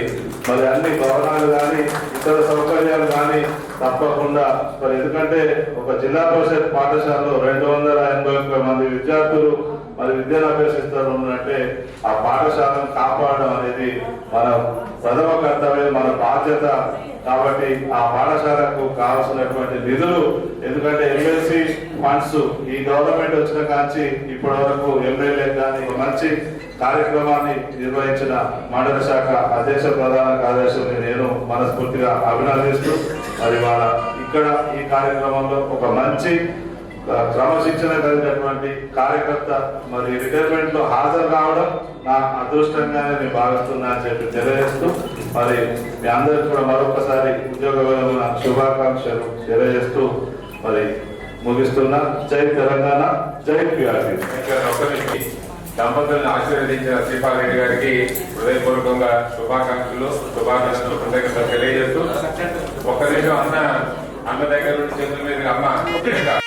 మరి అన్ని భవనాలు కానీ ఇతర సౌకర్యాలు కానీ తప్పకుండా మరి ఎందుకంటే ఒక జిల్లా పరిషత్ పాఠశాలలో 281 మంది విద్యార్థులు మరి విద్యను అభ్యసిస్తారు అంటే ఆ పాఠశాలను కాపాడడం అనేది మన ప్రథమ కర్తవ్యం, మన బాధ్యత. కాబట్టి ఆ పాఠశాలకు కావాల్సినటువంటి నిధులు, ఎందుకంటే ఎమ్మెల్సీ ఫండ్స్ ఈ గవర్నమెంట్ వచ్చిన కాంచి ఇప్పటి వరకు ఎమ్మెల్యే కానీ మంచి కార్యక్రమాన్ని నిర్వహించిన మండల శాఖ అధ్యక్ష ప్రధాన కార్యదర్శిని నేను మనస్ఫూర్తిగా అభినందిస్తూ మరి వాళ్ళ ఇక్కడ ఈ కార్యక్రమంలో ఒక మంచి క్రమశిక్షణ కలిగినటువంటి కార్యకర్త మరి రిటైర్మెంట్ లో హాజరు కావడం నా అదృష్టంగానే నేను భావిస్తున్నా అని చెప్పి తెలియజేస్తూ మరి మీ అందరికీ కూడా మరొకసారి ఉద్యోగ విరమణ శుభాకాంక్షలు తెలియజేస్తూ మరి ముగిస్తున్నా. జై తెలంగాణ, జై పిఆర్టీ. దంపతులను ఆశీర్వదించిన శ్రీపాల్ గారికి హృదయపూర్వకంగా శుభాకాంక్షలు కృతజ్ఞతలు తెలియజేస్తూ ఒక్క నిమిషం అన్న దగ్గర నుండి చేతుల మీద అమ్మ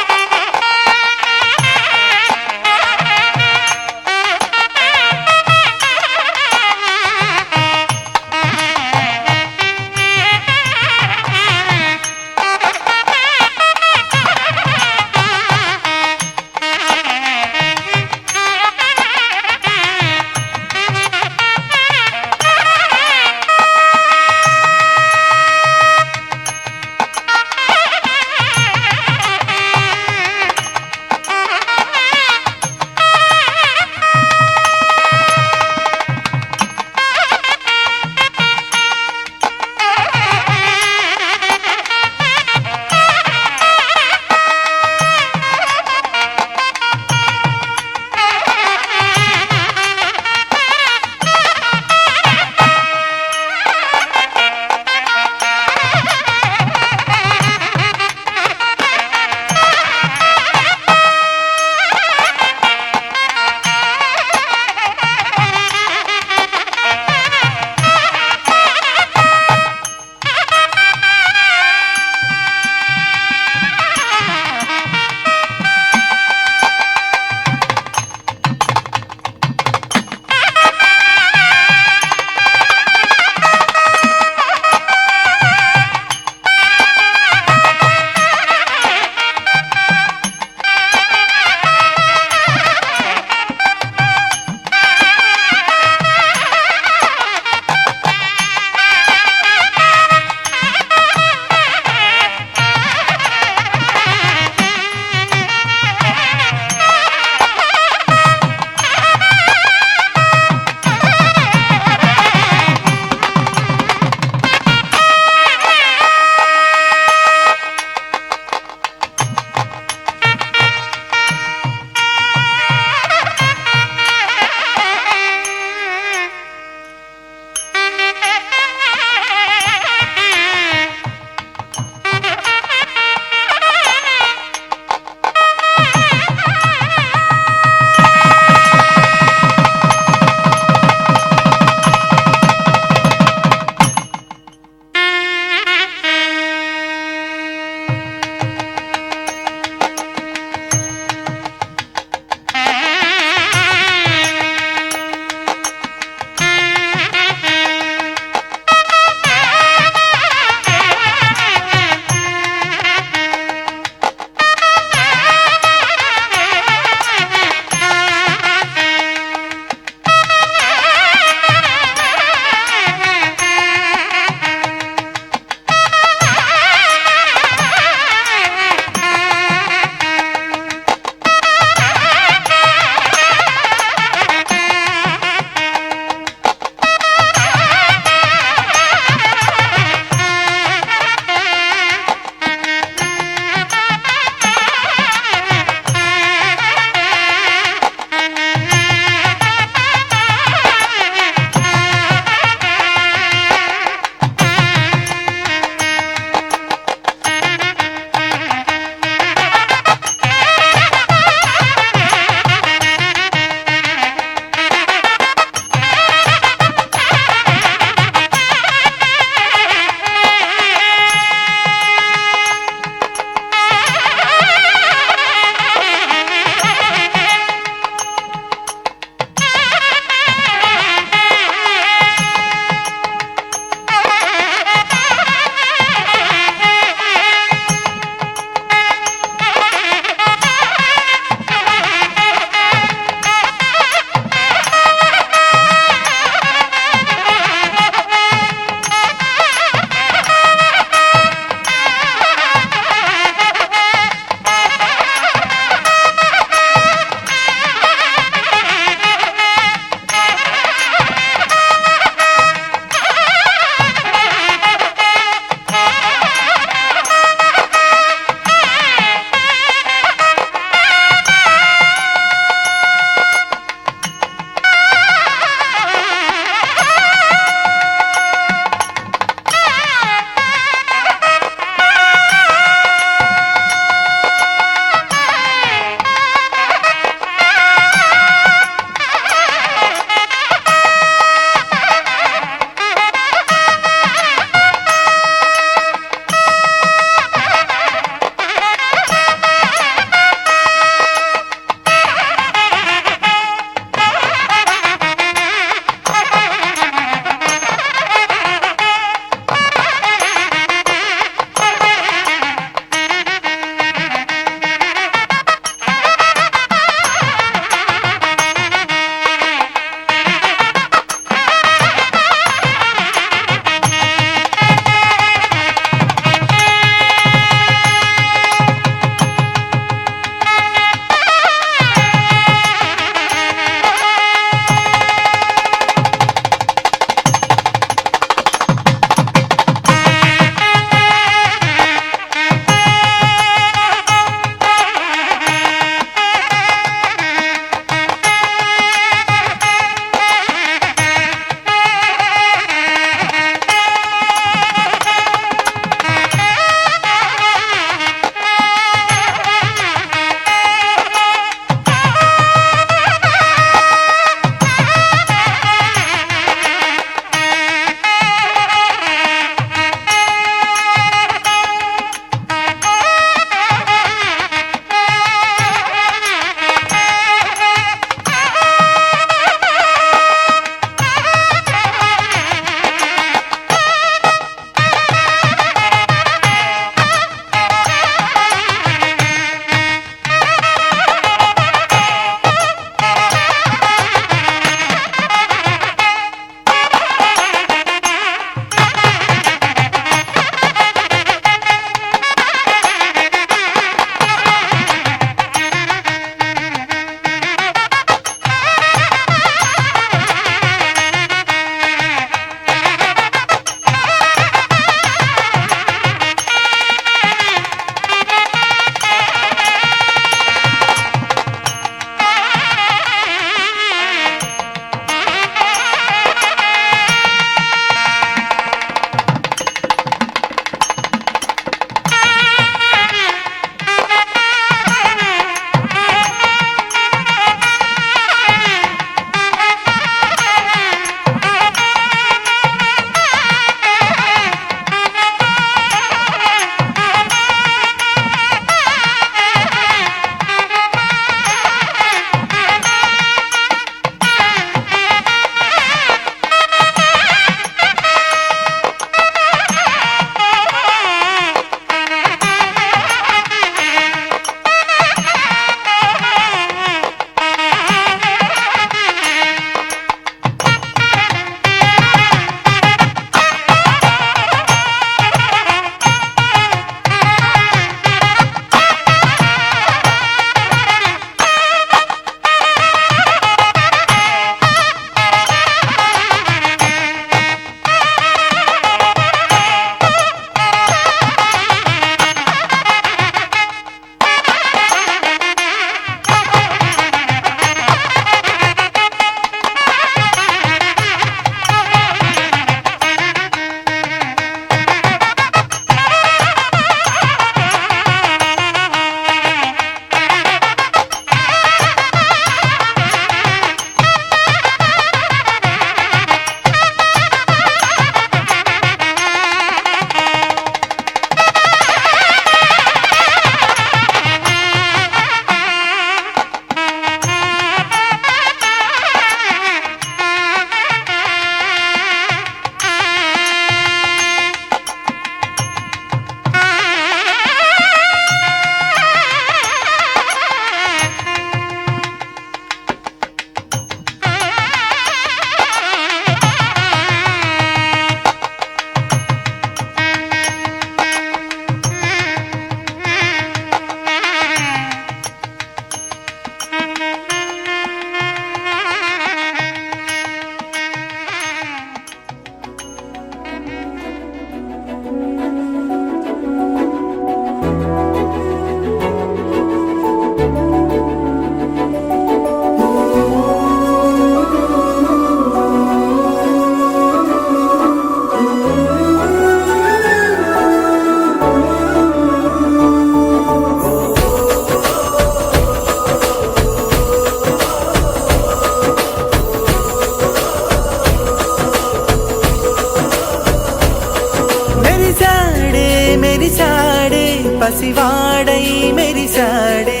పసివాడై మెరిసాడే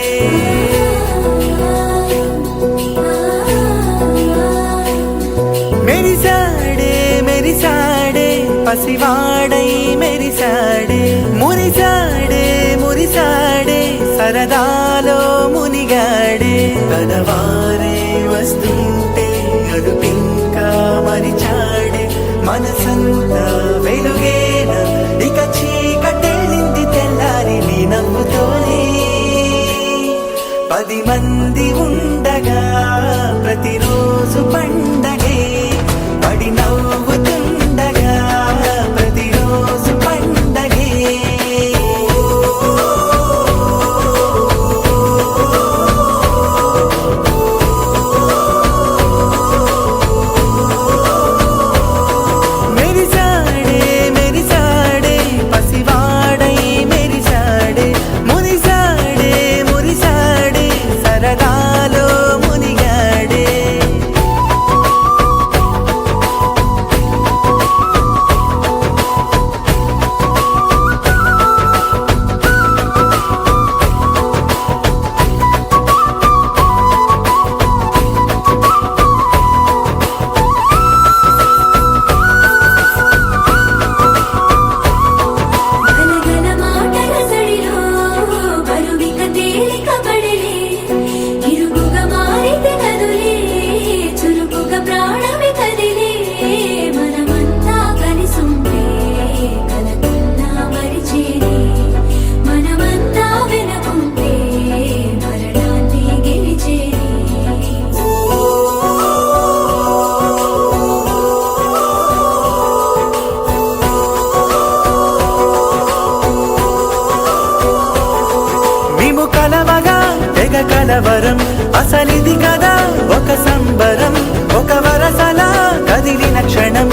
మెరిసాడే మెరిసాడే పసివాడై మెరిసాడే మురిసాడే మురిసాడే సరదాలో మునిగాడే తనవారే వస్తుంటే అదుపింకా మరిచాడే మనసంతా వెలుగేన ఇక చీకటెళ్ళింది తెల్లారి నీ నవ్వుతోనే 10 మంది ఉండగా ప్రతిరోజు పండగే పడి నవ్వుతుండగా ప్రతిరోజు పండగే మెరిసాడే మెరిసాడే పసివాడై మెరిసాడే మురిసాడే మురిసాడే సరదాలో మునిగాడే గనగన మాటల సడిలో బరువిక తేలిక పడలే ఇరుగుగా మారితే కదులే చురుకుగా ప్రాణమి కదిలే మనమంతా కలిసుంటే కలకన్నా మరిచేనే మనమంతా వెనకుంటే మరణాన్ని గెలిచేనే మేము కలవగా తెగ కలవరం అసలిది కదా ఒక సంబరం ఒక వరసలా కదిలిన క్షణం